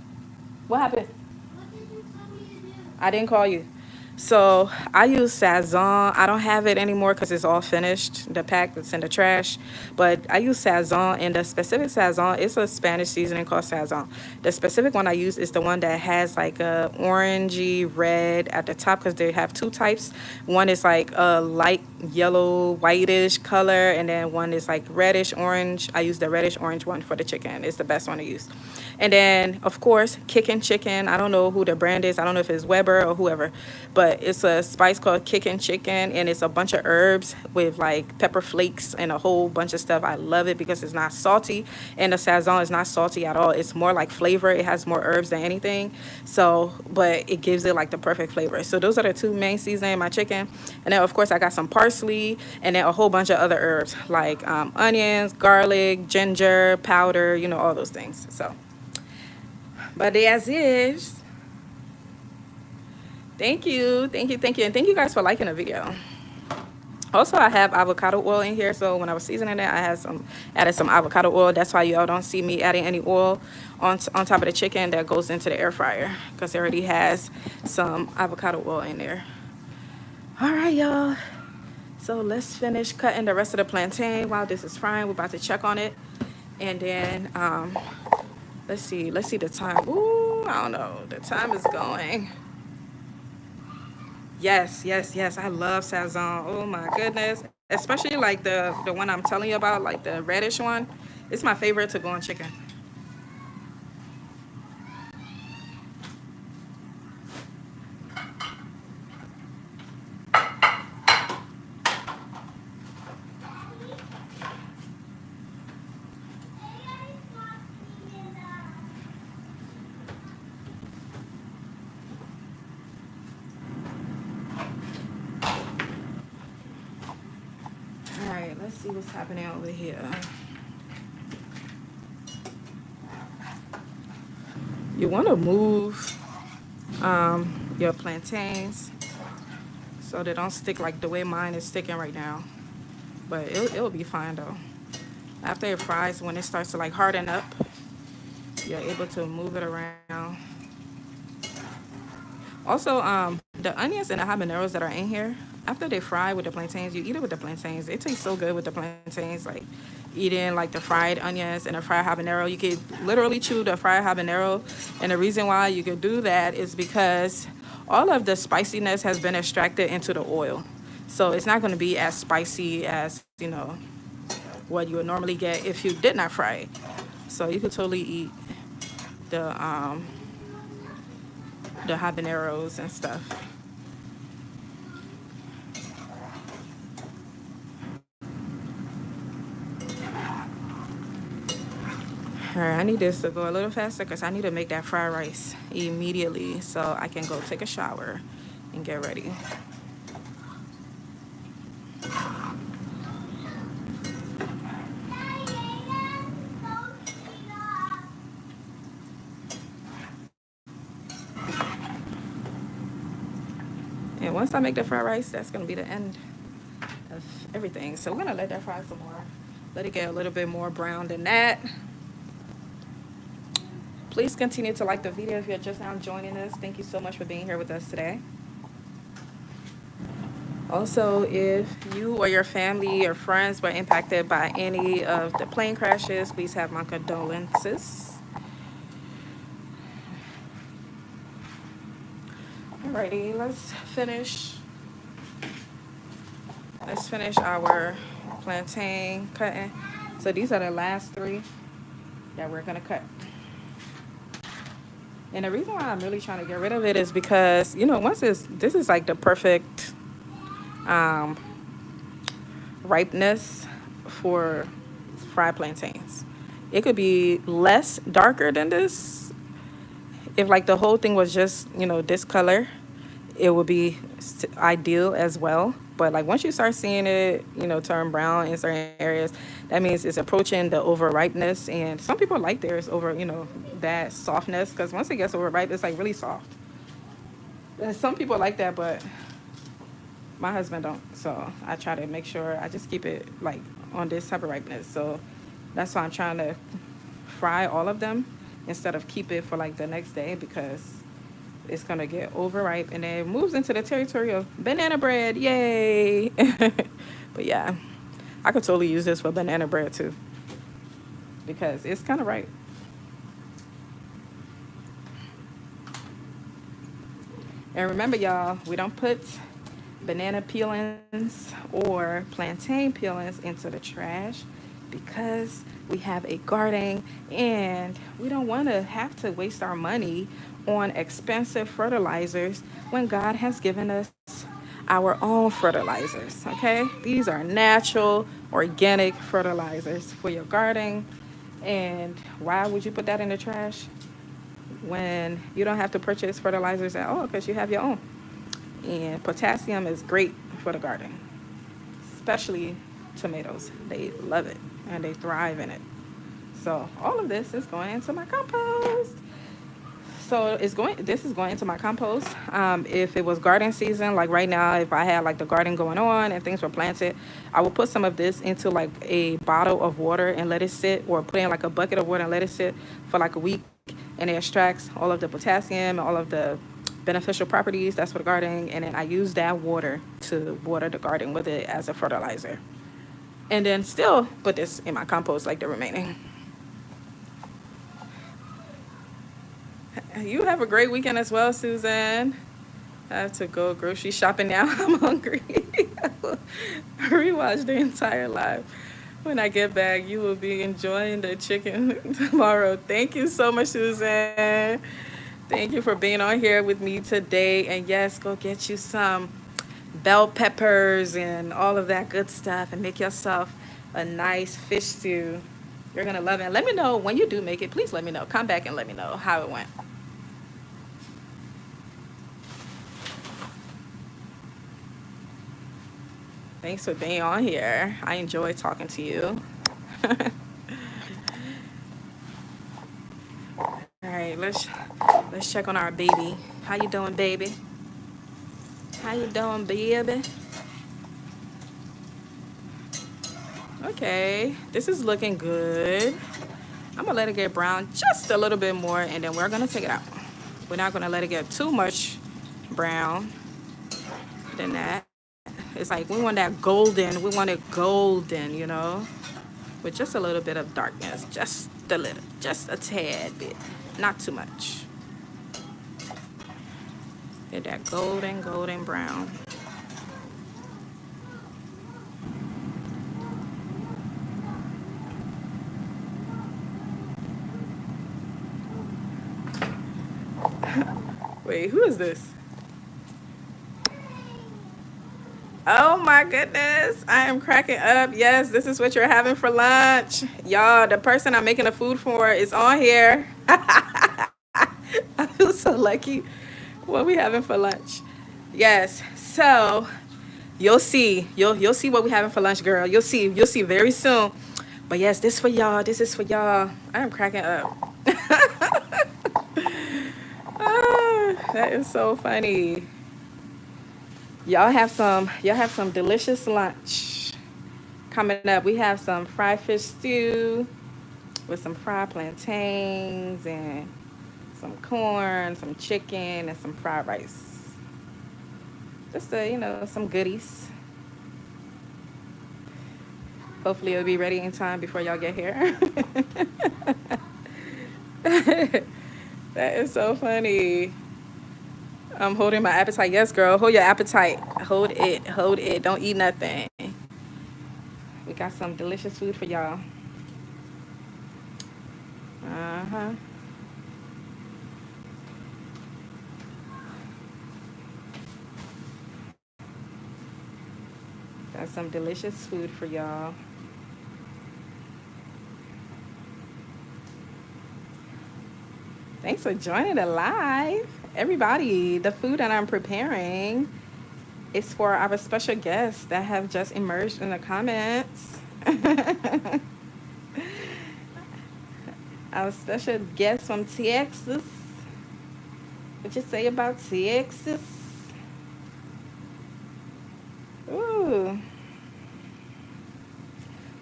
Speaker 1: What happened?
Speaker 2: What did you tell me to do?
Speaker 1: I didn't call you. So I use Sazon. I don't have it anymore because it's all finished. The pack that's in the trash. But I use Sazon, and the specific Sazon, it's a Spanish seasoning called Sazon. The specific one I use is the one that has like a orangey red at the top because they have two types. One is like a light yellow, whitish color, and then one is like reddish orange. I use the reddish orange one for the chicken. It's the best one to use. And then, of course, Kickin' Chicken. I don't know who the brand is. I don't know if it's Weber or whoever, but it's a spice called Kickin' Chicken, and it's a bunch of herbs with like pepper flakes and a whole bunch of stuff. I love it because it's not salty, and the sazon is not salty at all. It's more like flavor. It has more herbs than anything. So, but it gives it like the perfect flavor. So those are the two main seasonings in my chicken. And then, of course, I got some parsley and then a whole bunch of other herbs like onions, garlic, ginger powder. You know, all those things. So. But as is, thank you, thank you, thank you, and thank you guys for liking the video. Also, I have avocado oil in here, so when I was seasoning it, I had some added some avocado oil. That's why y'all don't see me adding any oil on top of the chicken that goes into the air fryer because it already has some avocado oil in there. All right, y'all. So let's finish cutting the rest of the plantain while this is frying. We're about to check on it, and then let's see the time. Ooh, I don't know. The time is going. Yes, yes, yes. I love Sazon. Oh my goodness. Especially like the one I'm telling you about, like the reddish one. It's my favorite to go on chicken. All right, let's see what's happening over here. You want to move your plantains so they don't stick like the way mine is sticking right now. But it'll be fine though. After it fries, when it starts to like harden up, you're able to move it around. Also, the onions and the habaneros that are in here, after they fry with the plantains, you eat it with the plantains. It tastes so good with the plantains, like eating like the fried onions and the fried habanero. You could literally chew the fried habanero, and the reason why you could do that is because all of the spiciness has been extracted into the oil. So it's not going to be as spicy as, what you would normally get if you did not fry it. So you could totally eat the um, the habaneros and stuff. All right, I need this to go a little faster because I need to make that fried rice immediately so I can go take a shower and get ready. And once I make the fried rice, that's going to be the end of everything. So we're going to let that fry some more. Let it get a little bit more brown than that. Please continue to like the video if you're just now joining us. Thank you so much for being here with us today. Also, if you or your family or friends were impacted by any of the plane crashes, please have my condolences. Alrighty, let's finish our plantain cutting. So these are the last three that we're gonna cut. And the reason why I'm really trying to get rid of it is because, you know, this is like the perfect um, ripeness for fried plantains. It could be less darker than this. If like the whole thing was just, you know, this color, it would be ideal as well. But like once you start seeing it, you know, turn brown in certain areas, that means it's approaching the over ripeness. And some people like theirs over, you know, that softness because once it gets overripe, it's like really soft. And some people like that, but my husband don't. So I try to make sure I just keep it like on this type of ripeness. So that's why I'm trying to fry all of them instead of keep it for like the next day because it's gonna get overripe and then it moves into the territory of banana bread. Yay! But yeah, I could totally use this for banana bread too because it's kind of ripe. And remember, y'all, we don't put banana peelings or plantain peelings into the trash because we have a garden and we don't want to have to waste our money on expensive fertilizers when God has given us our own fertilizers. Okay, these are natural, organic fertilizers for your garden. And why would you put that in the trash when you don't have to purchase fertilizers at all because you have your own? And potassium is great for the garden, especially tomatoes. They love it and they thrive in it. So all of this is going into my compost. So it's going. This is going into my compost. If it was garden season, like right now, if I had like the garden going on and things were planted, I would put some of this into like a bottle of water and let it sit, or put in like a bucket of water and let it sit for like a week, and it extracts all of the potassium and all of the beneficial properties. That's for the garden, and then I use that water to water the garden with it as a fertilizer, and then still put this in my compost like the remaining. You have a great weekend as well, Susan. I have to go grocery shopping now. I'm hungry. Rewatch the entire live. When I get back, you will be enjoying the chicken tomorrow. Thank you so much, Susan. Thank you for being on here with me today. And yes, go get you some bell peppers and all of that good stuff and make yourself a nice fish stew. You're going to love it. And let me know when you do make it. Please let me know. Come back and let me know how it went. Thanks for being on here. I enjoy talking to you. All right, let's check on our baby. How you doing, baby? How you doing, baby? Okay, this is looking good. I'm gonna let it get brown just a little bit more, and then we're gonna take it out. We're not gonna let it get too much brown than that. It's like we want that golden. We want it golden, you know, with just a little bit of darkness, just a little, just a tad bit, not too much. Get that golden brown. Wait, who is this? Oh my goodness, I am cracking up. Yes, this is what you're having for lunch. Y'all, the person I'm making the food for is on here. I feel so lucky. What we having for lunch? Yes. So you'll see. You'll see what we having for lunch, girl. You'll see very soon. But yes, this for y'all. This is for y'all. I am cracking up. That is so funny. Y'all have some delicious lunch coming up. We have some fried fish stew with some fried plantains and some corn, some chicken, and some fried rice. Just you know, some goodies. Hopefully it'll be ready in time before y'all get here. That is so funny. I'm holding my appetite. Yes, girl. Hold your appetite. Hold it. Hold it. Don't eat nothing. We got some delicious food for y'all. Uh huh. Got some delicious food for y'all. Thanks for joining the live. Everybody, the food that I'm preparing is for our special guests that have just emerged in the comments. Our special guest from Texas. What you say about Texas? Ooh.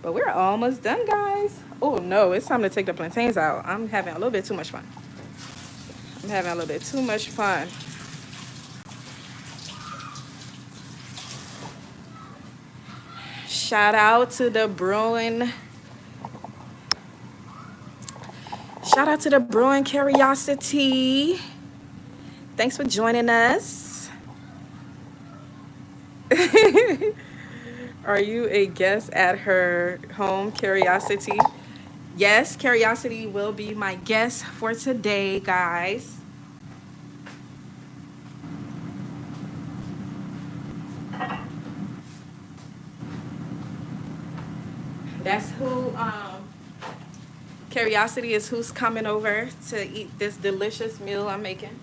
Speaker 1: But we're almost done, guys. Oh no, it's time to take the plantains out. I'm having a little bit too much fun. I'm having a little bit too much fun. Shout out to the brewing. Shout out to the brewing curiosity. Thanks for joining us. Are you a guest at her home, Curiosity? Yes, Curiosity will be my guest for today, guys. That's who Curiosity is who's coming over to eat this delicious meal I'm making.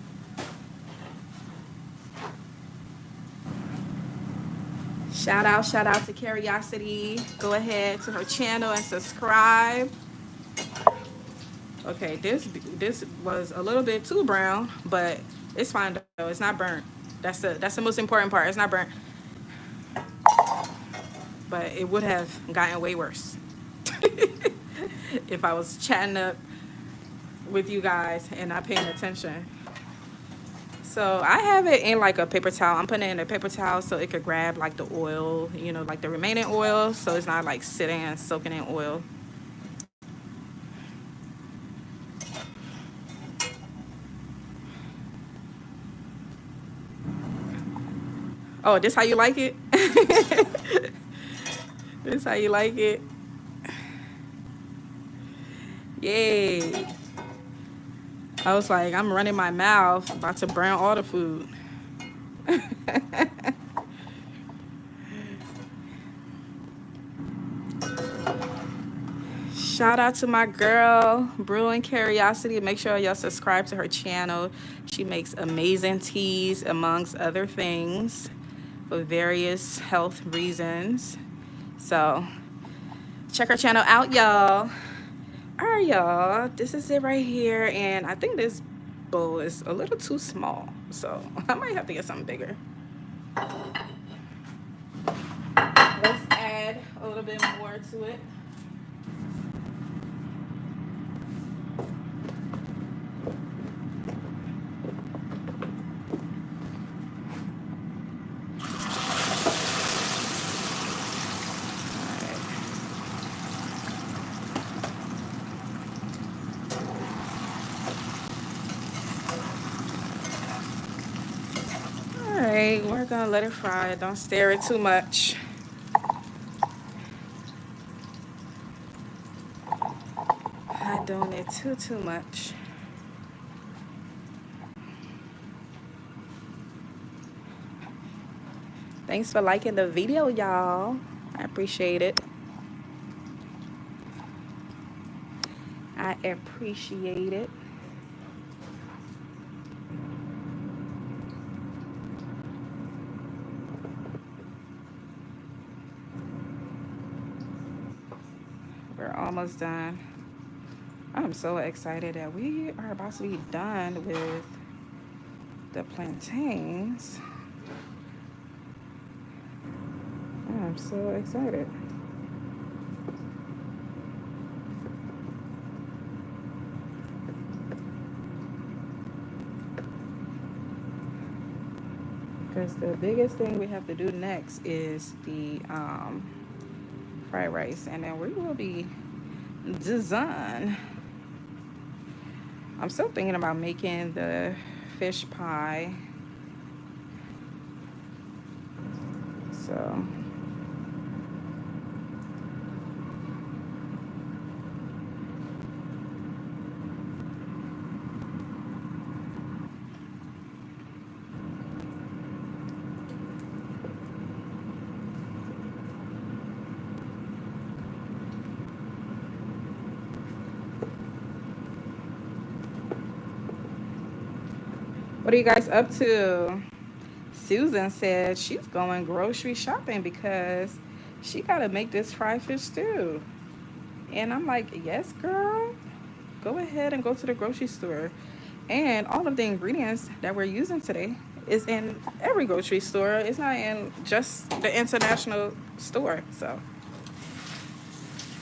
Speaker 1: Shout out to Curiosity. Go ahead to her channel and subscribe. Okay, this was a little bit too brown, but it's fine though. It's not burnt. That's the most important part. It's not burnt, but it would have gotten way worse if I was chatting up with you guys and not paying attention. So I have it in like a paper towel. I'm putting it in a paper towel so it could grab like the oil, like the remaining oil, so it's not like sitting and soaking in oil. Oh, this how you like it? This how you like it? Yay. I was like, I'm running my mouth, about to burn all the food. Shout out to my girl, Brewing Curiosity. Make sure y'all subscribe to her channel. She makes amazing teas, amongst other things, for various health reasons. So check her channel out, y'all. All right, y'all. This is it right here. And I think this bowl is a little too small. So I might have to get something bigger. Let's add a little bit more to it. All right, we're gonna let it fry. Don't stir it too much. Not doing it too much. Thanks for liking the video, y'all. I appreciate it. I appreciate it. We're almost done. I'm so excited that we are about to be done with the plantains. I'm so excited. Because the biggest thing we have to do next is the fried rice, and then we will be done. I'm still thinking about making the fish pie. So What are you guys up to? Susan said she's going grocery shopping because she got to make this fried fish stew. And I'm like, yes, girl. Go ahead and go to the grocery store. And all of the ingredients that we're using today is in every grocery store. It's not in just the international store. So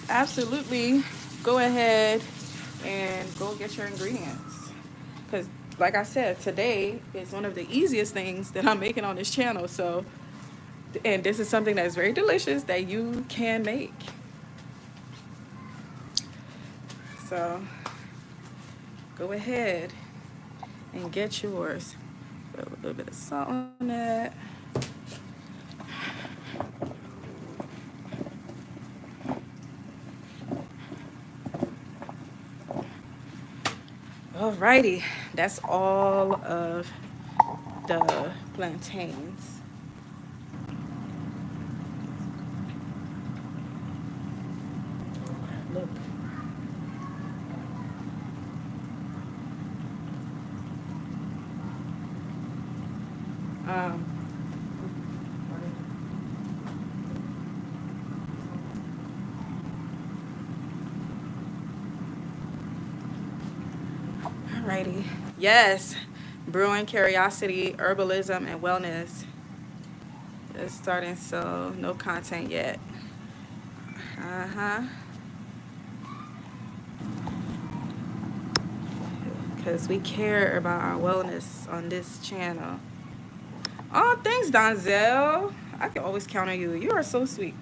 Speaker 1: absolutely go ahead and go get your ingredients. Because, like I said, today is one of the easiest things that I'm making on this channel. So, and this is something that's very delicious that you can make. So, go ahead and get yours. Put a little bit of salt on that. Alrighty, that's all of the plantains. Look. Um, Alrighty. Yes, brewing curiosity, herbalism, and wellness. It's starting, so no content yet. Uh-huh. Because we care about our wellness on this channel. Oh, thanks, Donzel. I can always count on you. You are so sweet.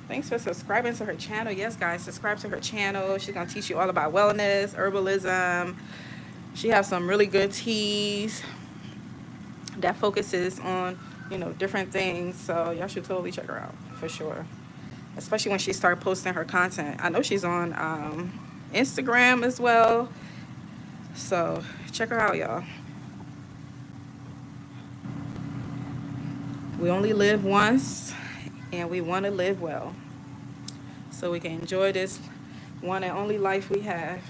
Speaker 1: Thanks for subscribing to her channel. Yes, guys, subscribe to her channel. She's going to teach you all about wellness, herbalism. She has some really good teas that focuses on, different things. So y'all should totally check her out for sure. Especially when she started posting her content. I know she's on Instagram as well. So check her out, y'all. We only live once and we want to live well. So we can enjoy this one and only life we have.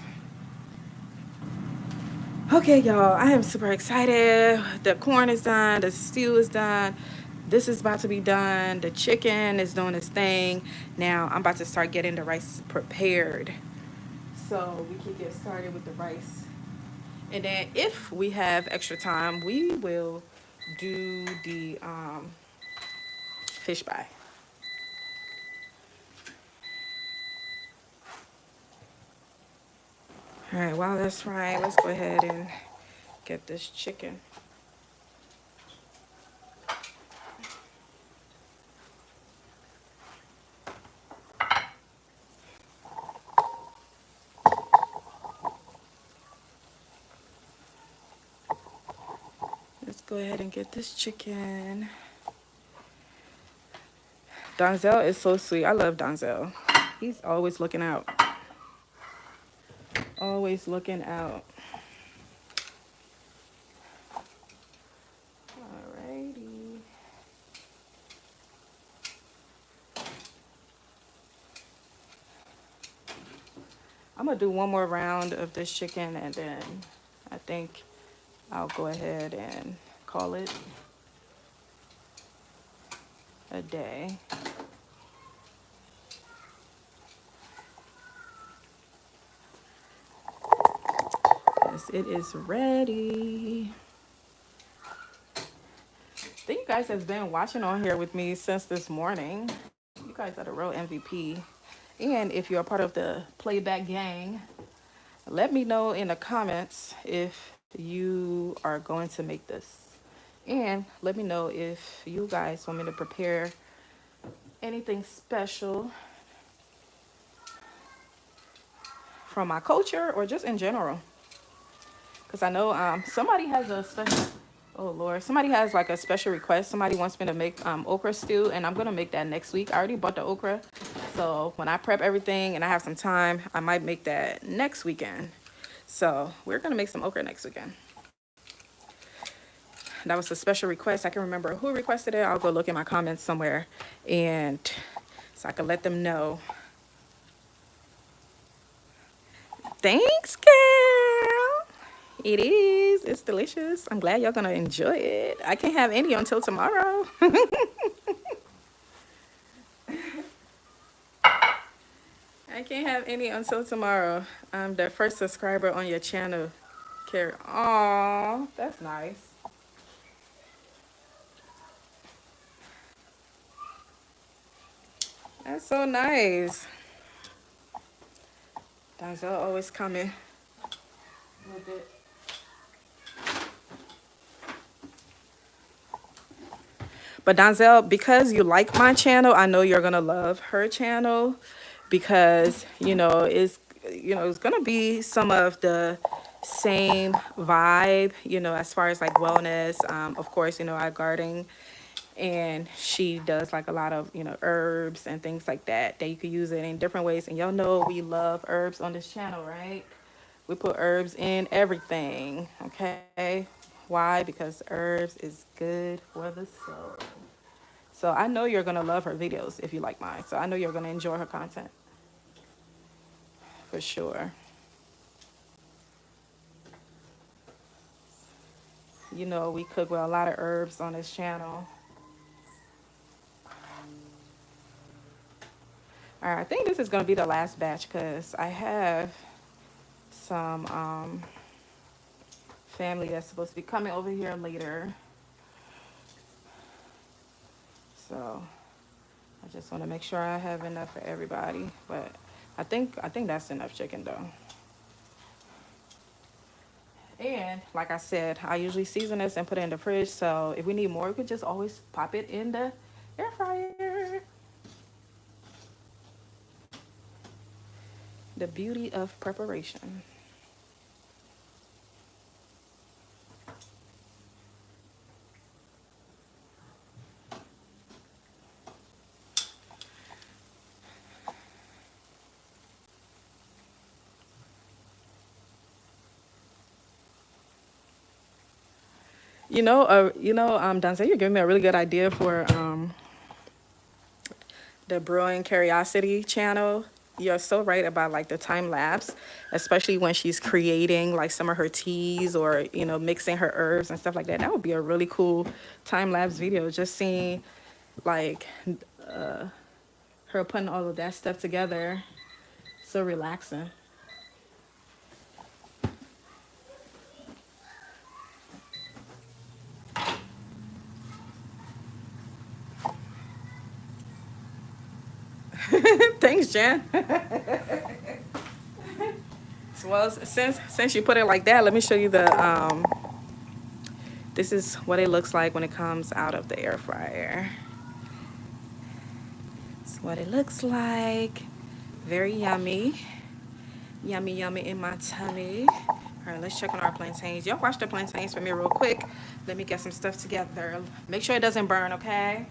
Speaker 1: Okay, y'all, I am super excited. The corn is done, the stew is done. This is about to be done. The chicken is doing its thing. Now I'm about to start getting the rice prepared. So we can get started with the rice. And then if we have extra time, we will do the fish fry. All right, while that's frying, let's go ahead and get this chicken. Let's go ahead and get this chicken. Donzel is so sweet. I love Donzel. He's always looking out. Always looking out. Alrighty. I'm gonna do one more round of this chicken and then I think I'll go ahead and call it a day. Yes, it is ready. I think you guys have been watching on here with me since this morning. You guys are the real MVP. And if you're a part of the playback gang, let me know in the comments if you are going to make this. And let me know if you guys want me to prepare anything special from my culture or just in general. Because I know somebody has a special, oh Lord, somebody has like a special request. Somebody wants me to make okra stew, and I'm going to make that next week. I already bought the okra. So when I prep everything and I have some time, I might make that next weekend. So we're going to make some okra next weekend. That was a special request. I can remember who requested it. I'll go look in my comments somewhere and so I can let them know. Thanks, girl. It is. guys. It's delicious. I'm glad y'all gonna enjoy it. I can't have any until tomorrow. I can't have any until tomorrow. I'm the first subscriber on your channel, Carrie. Aw, that's nice. That's so nice. Denzel always coming with it. But Donzel, because you like my channel, I know you're gonna love her channel because it's gonna be some of the same vibe, as far as like wellness. Of course, I garden, and she does like a lot of herbs and things like that you could use it in different ways. And y'all know we love herbs on this channel, right? We put herbs in everything, okay? Why? Because herbs is good for the soul. So I know you're gonna love her videos if you like mine. So I know you're gonna enjoy her content for sure. We cook with a lot of herbs on this channel. All right, I think this is gonna be the last batch because I have some family that's supposed to be coming over here later. So I just want to make sure I have enough for everybody. But I think that's enough chicken though. And like I said, I usually season this and put it in the fridge. So if we need more, we could just always pop it in the air fryer. The beauty of preparation. Dante, you're giving me a really good idea for the Brewing Curiosity channel. You're so right about like the time lapse, especially when she's creating like some of her teas or mixing her herbs and stuff like that. That would be a really cool time lapse video. Just seeing like her putting all of that stuff together. So relaxing. Thanks, Jen. Well, since you put it like that, let me show you the this is what it looks like when it comes out of the air fryer. It's what it looks like. Very yummy. Yummy, yummy in my tummy. All right, let's check on our plantains. Y'all watch the plantains for me real quick. Let me get some stuff together. Make sure it doesn't burn, okay?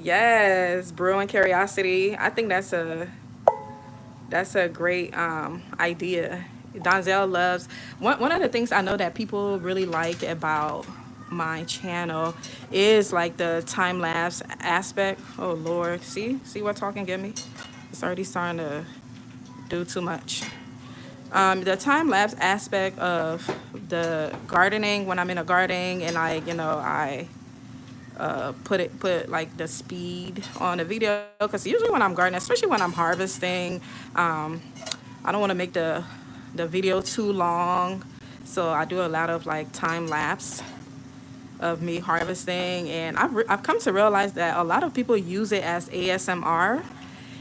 Speaker 1: Yes, brewing curiosity. I think that's a great idea. Donzel loves one of the things I know that people really like about my channel is like the time lapse aspect. Oh Lord, see what talking get me? It's already starting to do too much. The time lapse aspect of the gardening when I'm in a garden and I put like the speed on the video because usually when I'm gardening, especially when I'm harvesting, I don't want to make the video too long, so I do a lot of like time lapse of me harvesting, and I've come to realize that a lot of people use it as ASMR,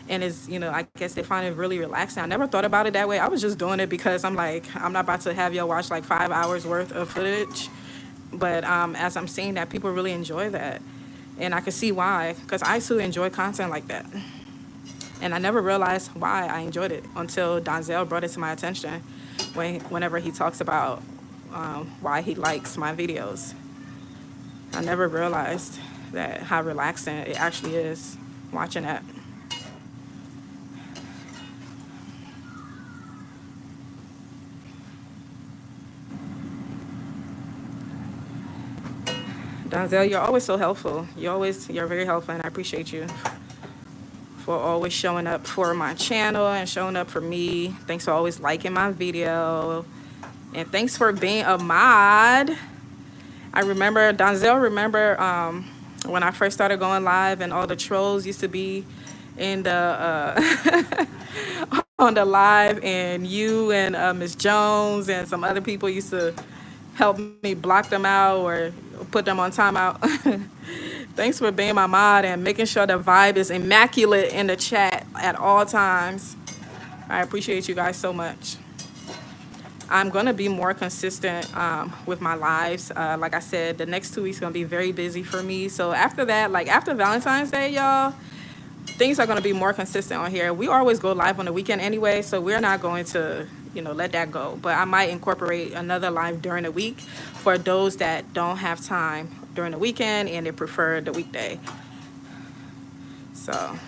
Speaker 1: and it's I guess they find it really relaxing. I never thought about it that way. I was just doing it because I'm like I'm not about to have y'all watch like 5 hours worth of footage, but as I'm seeing that people really enjoy that, and I can see why because I too enjoy content like that. And I never realized why I enjoyed it until Donzel brought it to my attention whenever he talks about why he likes my videos. I never realized that how relaxing it actually is watching that. Donzel, you're always so helpful. You're very helpful, and I appreciate you for always showing up for my channel and showing up for me. Thanks for always liking my video. And thanks for being a mod. I remember, Donzel, remember when I first started going live and all the trolls used to be in the on the live, and you and Miss Jones and some other people used to help me block them out or put them on timeout. Thanks for being my mod and making sure the vibe is immaculate in the chat at all times. I appreciate you guys so much. I'm gonna be more consistent with my lives. Like I said, the next 2 weeks gonna be very busy for me. So after that, like after Valentine's Day, y'all, things are gonna be more consistent on here. We always go live on the weekend anyway, so we're not going to, let that go. But I might incorporate another live during the week for those that don't have time during the weekend and they prefer the weekday. So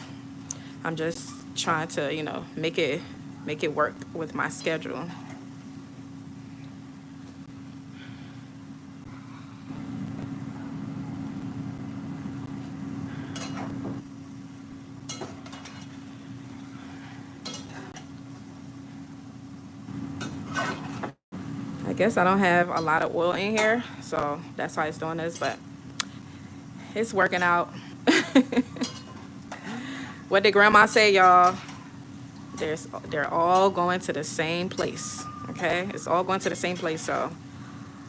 Speaker 1: I'm just trying to, make it work with my schedule. I guess I don't have a lot of oil in here, so that's why it's doing this, but it's working out. What did grandma say, y'all? They're all going to the same place, okay? It's all going to the same place, so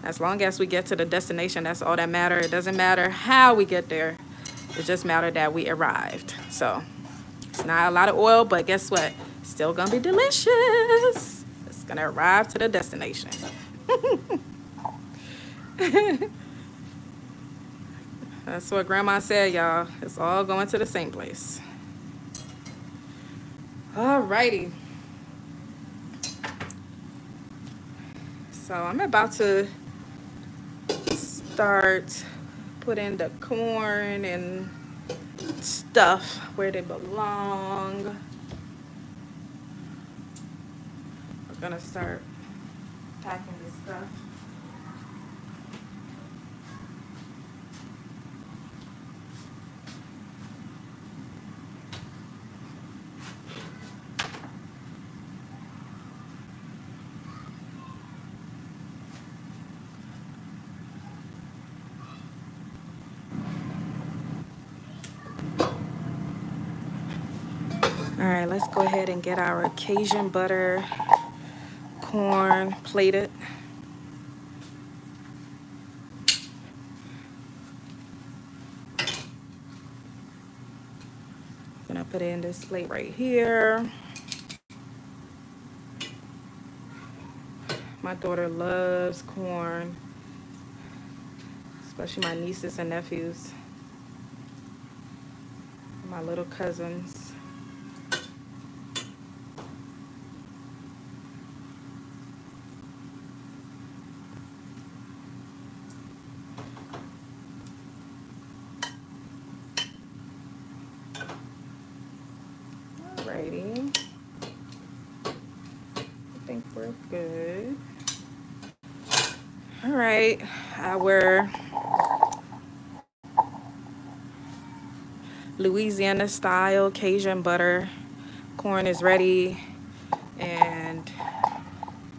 Speaker 1: as long as we get to the destination, that's all that matters. It doesn't matter how we get there. It just matters that we arrived. So it's not a lot of oil, but guess what? Still gonna be delicious. It's gonna arrive to the destination. That's what grandma said, y'all. It's all going to the same place. Alrighty. So I'm about to start putting the corn and stuff where they belong. We're gonna start packing this stuff. All right, let's go ahead and get our Cajun butter corn plated. Gonna put it in this plate right here. My daughter loves corn, especially my nieces and nephews, my little cousins. Alrighty. I think we're good. All right, our Louisiana style Cajun butter corn is ready, and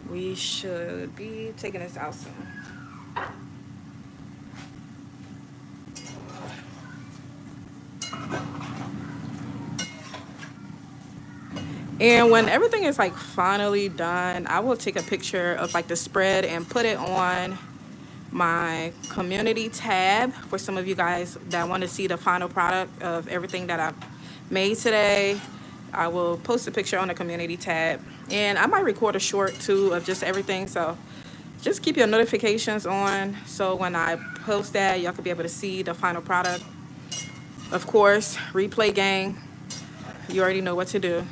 Speaker 1: we should be taking this out soon. And when everything is like finally done, I will take a picture of like the spread and put it on my community tab for some of you guys that want to see the final product of everything that I've made today. I will post a picture on the community tab, and I might record a short too of just everything. So just keep your notifications on, so when I post that, y'all can be able to see the final product. Of course, replay gang, you already know what to do.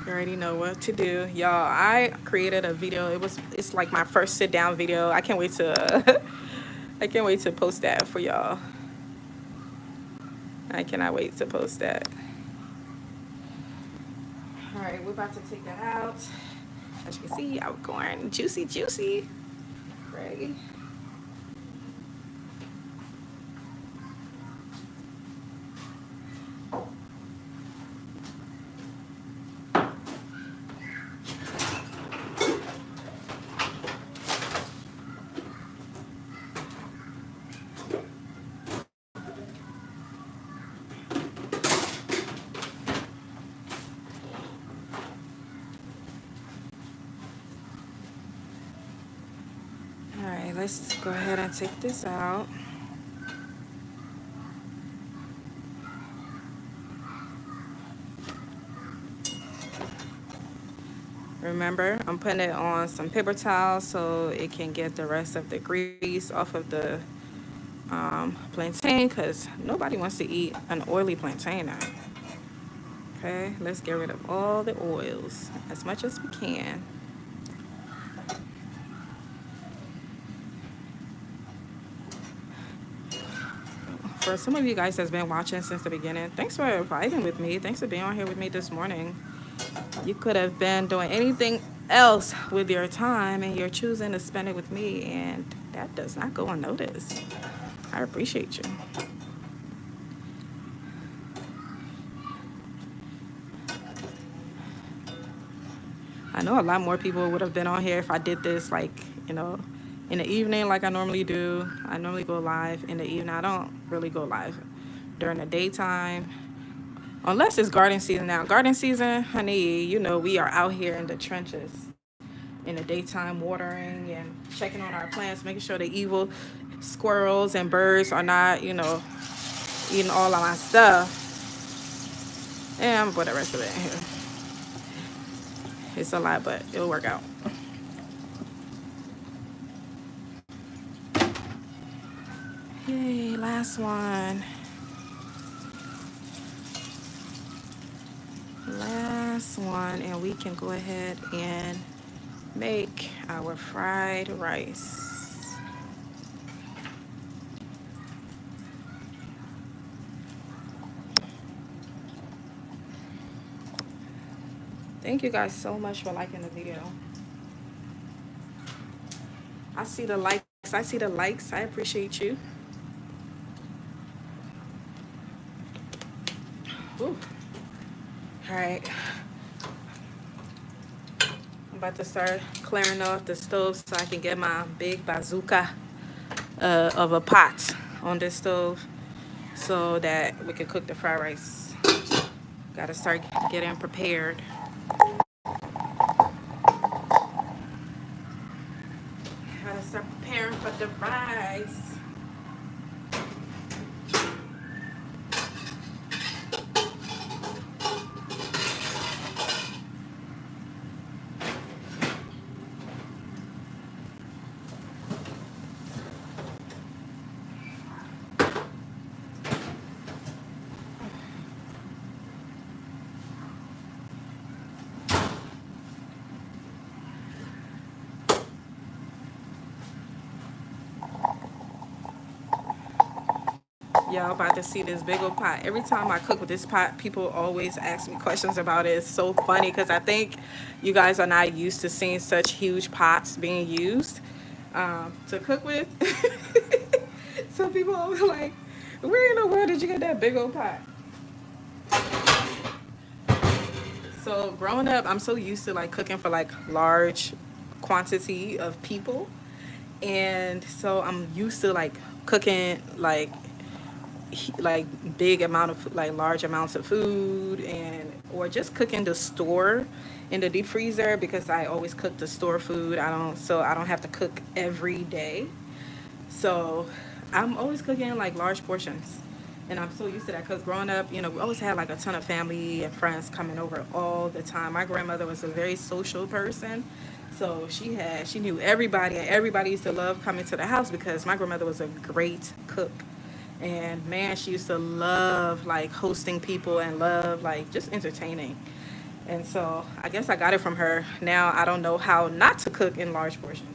Speaker 1: You already know what to do, y'all. I created a video. It's like my first sit down video. I can't wait to I can't wait to post that for y'all. I cannot wait to post that. All right, we're about to take that out. As you can see, our corn, juicy, juicy. Ready? All right, let's go ahead and take this out. Remember, I'm putting it on some paper towels so it can get the rest of the grease off of the plantain because nobody wants to eat an oily plantain now. Okay, let's get rid of all the oils as much as we can. For some of you guys that's been watching since the beginning, thanks for vibing with me. Thanks for being on here with me this morning. You could have been doing anything else with your time and you're choosing to spend it with me, and that does not go unnoticed. I appreciate you. I know a lot more people would have been on here if I did this like, you know, in the evening like I normally do. I normally go live in the evening. I don't really go live during the daytime. Unless it's garden season now. Garden season, honey, you know, we are out here in the trenches in the daytime watering and checking on our plants, making sure the evil squirrels and birds are not, you know, eating all of my stuff. And I'm gonna put the rest of it in here. It's a lot, but it'll work out. Yay, last one. Last one, and we can go ahead and make our fried rice. Thank you guys so much for liking the video. I see the likes. I see the likes. I appreciate you. Ooh. All right. I'm about to start clearing off the stove so I can get my big bazooka of a pot on this stove so that we can cook the fried rice. Gotta start getting prepared. Gotta start preparing for the rice. Y'all about to see this big old pot. Every time I cook with this pot, people always ask me questions about it. It's so funny because I think you guys are not used to seeing such huge pots being used to cook with. So people always like, where in the world did you get that big old pot? So growing up, I'm so used to like cooking for like large quantity of people. And so I'm used to like cooking like big amount of like large amounts of food, and or just cooking the store in the deep freezer because I always cook the store food. I don't have to cook every day. So I'm always cooking like large portions. And I'm so used to that because growing up, you know, we always had like a ton of family and friends coming over all the time. My grandmother was a very social person. So she knew everybody, and everybody used to love coming to the house because my grandmother was a great cook. And man, she used to love like hosting people and love like just entertaining. And so I guess I got it from her. Now I don't know how not to cook in large portions.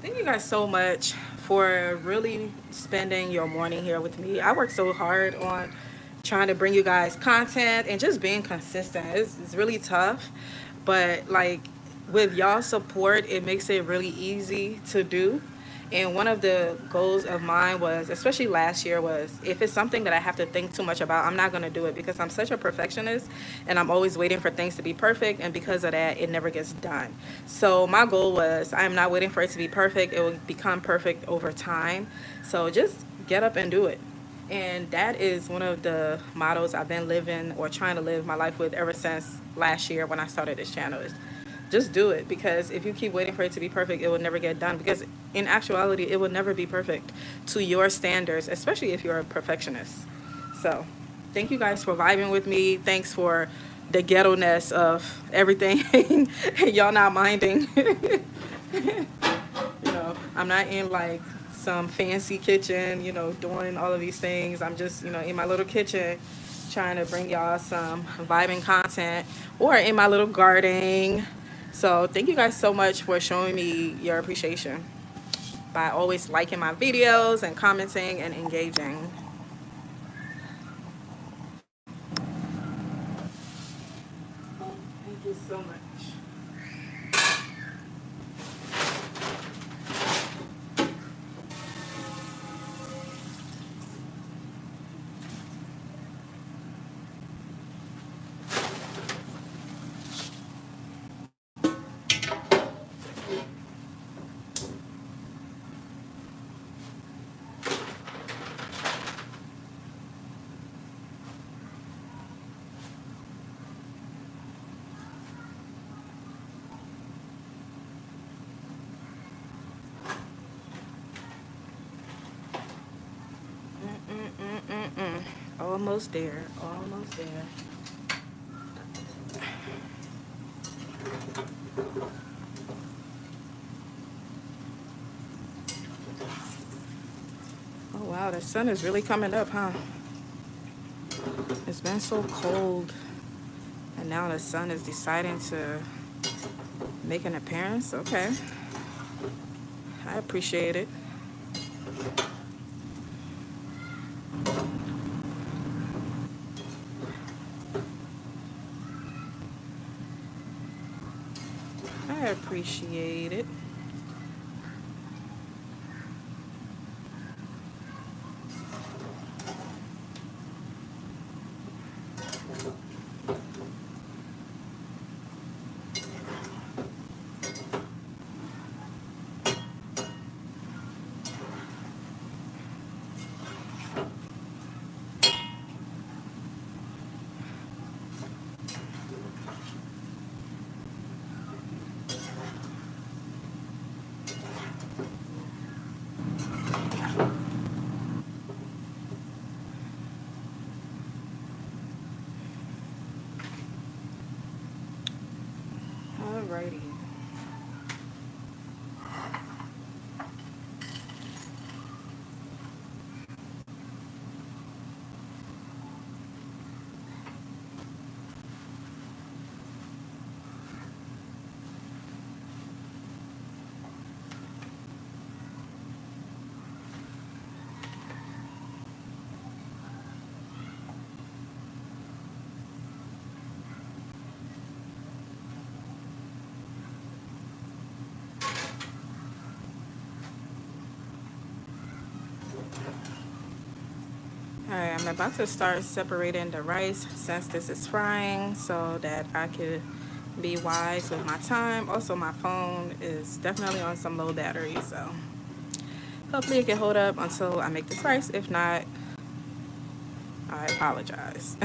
Speaker 1: Thank you guys so much for really spending your morning here with me. I work so hard on trying to bring you guys content and just being consistent. It's really tough, but like with y'all support, it makes it really easy to do. And one of the goals of mine was, especially last year, was if it's something that I have to think too much about, I'm not going to do it because I'm such a perfectionist and I'm always waiting for things to be perfect. And because of that, it never gets done. So my goal was I am not waiting for it to be perfect. It will become perfect over time. So just get up and do it. And that is one of the mottos I've been living or trying to live my life with ever since last year when I started this channel is just do it, because if you keep waiting for it to be perfect, it will never get done, because in actuality it will never be perfect to your standards, especially if you're a perfectionist. So thank you guys for vibing with me. Thanks for the ghetto-ness of everything. Y'all not minding. I'm not in like some fancy kitchen, doing all of these things. I'm just, in my little kitchen trying to bring y'all some vibing content, or in my little garden. So thank you guys so much for showing me your appreciation by always liking my videos and commenting and engaging. Thank you so much. Mm-mm-mm-mm-mm. Almost there. Almost there. Oh wow, the sun is really coming up, huh? It's been so cold, and now the sun is deciding to make an appearance. Okay, I appreciate it. I appreciate it. Alrighty. Alright, I'm about to start separating the rice since this is frying so that I could be wise with my time. Also, my phone is definitely on some low battery, so hopefully it can hold up until I make this rice. If not, I apologize.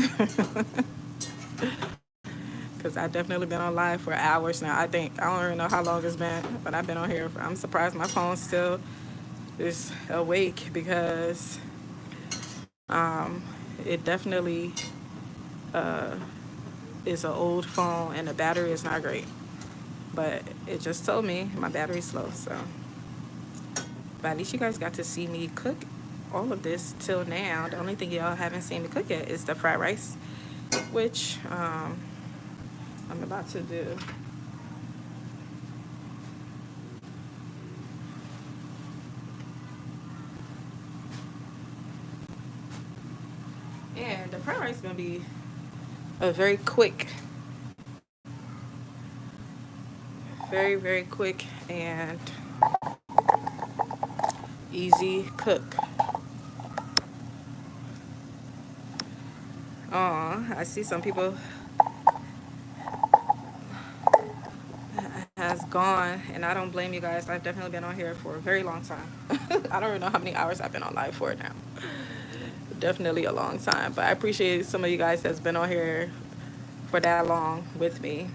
Speaker 1: Because I've definitely been on live for hours now. I don't even know how long it's been, but I've been on here. I'm surprised my phone still is awake, because it definitely is an old phone and the battery is not great. But it just told me my battery's slow, so. But at least you guys got to see me cook all of this till now. The only thing y'all haven't seen me cook yet is the fried rice, which I'm about to do. fried rice is gonna be a very quick, very quick and easy cook. I see some people has gone, and I don't blame you guys. I've definitely been on here for a very long time. I don't even know how many hours I've been on live for now. Definitely a long time, but I appreciate some of you guys that's been on here for that long with me.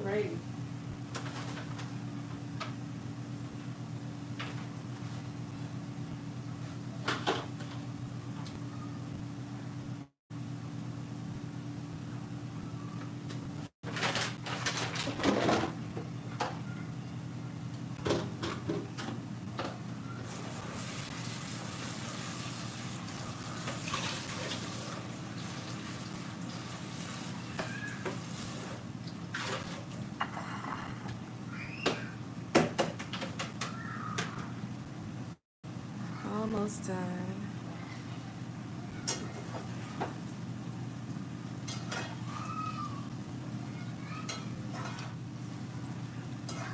Speaker 1: Alrighty. Almost done.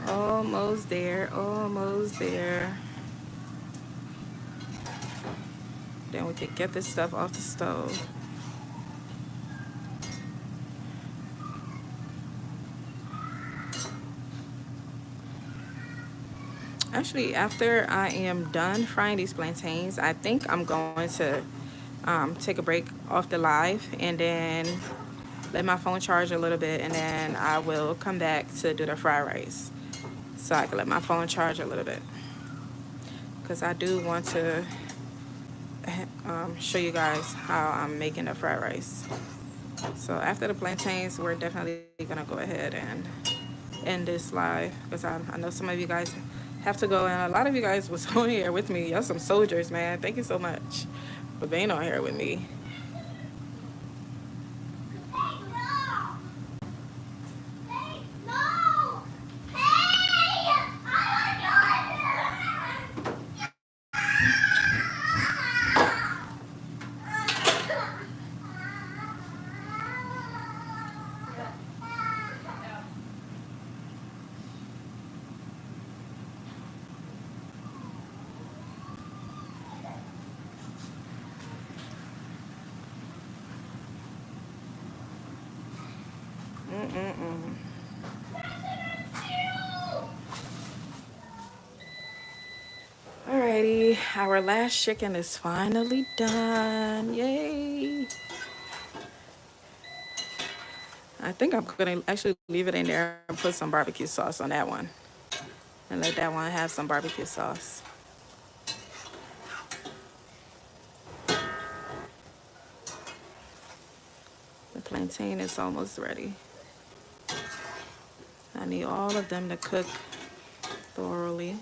Speaker 1: Almost there. Almost there. Then we can get this stuff off the stove. Actually, after I am done frying these plantains, I think I'm going to take a break off the live and then let my phone charge a little bit, and then I will come back to do the fried rice. So I can let my phone charge a little bit because I do want to show you guys how I'm making the fried rice. So after the plantains, we're definitely gonna go ahead and end this live because I know some of you guys have to go, and a lot of you guys was on here with me. Y'all some soldiers, man. Thank you so much for being on here with me.
Speaker 2: No! Hey!
Speaker 1: Mm-mm-mm. Alrighty, our last chicken is finally done. Yay! I think I'm gonna actually leave it in there and put some barbecue sauce on that one and let that one have some barbecue sauce. The plantain is almost ready. I need all of them to cook thoroughly.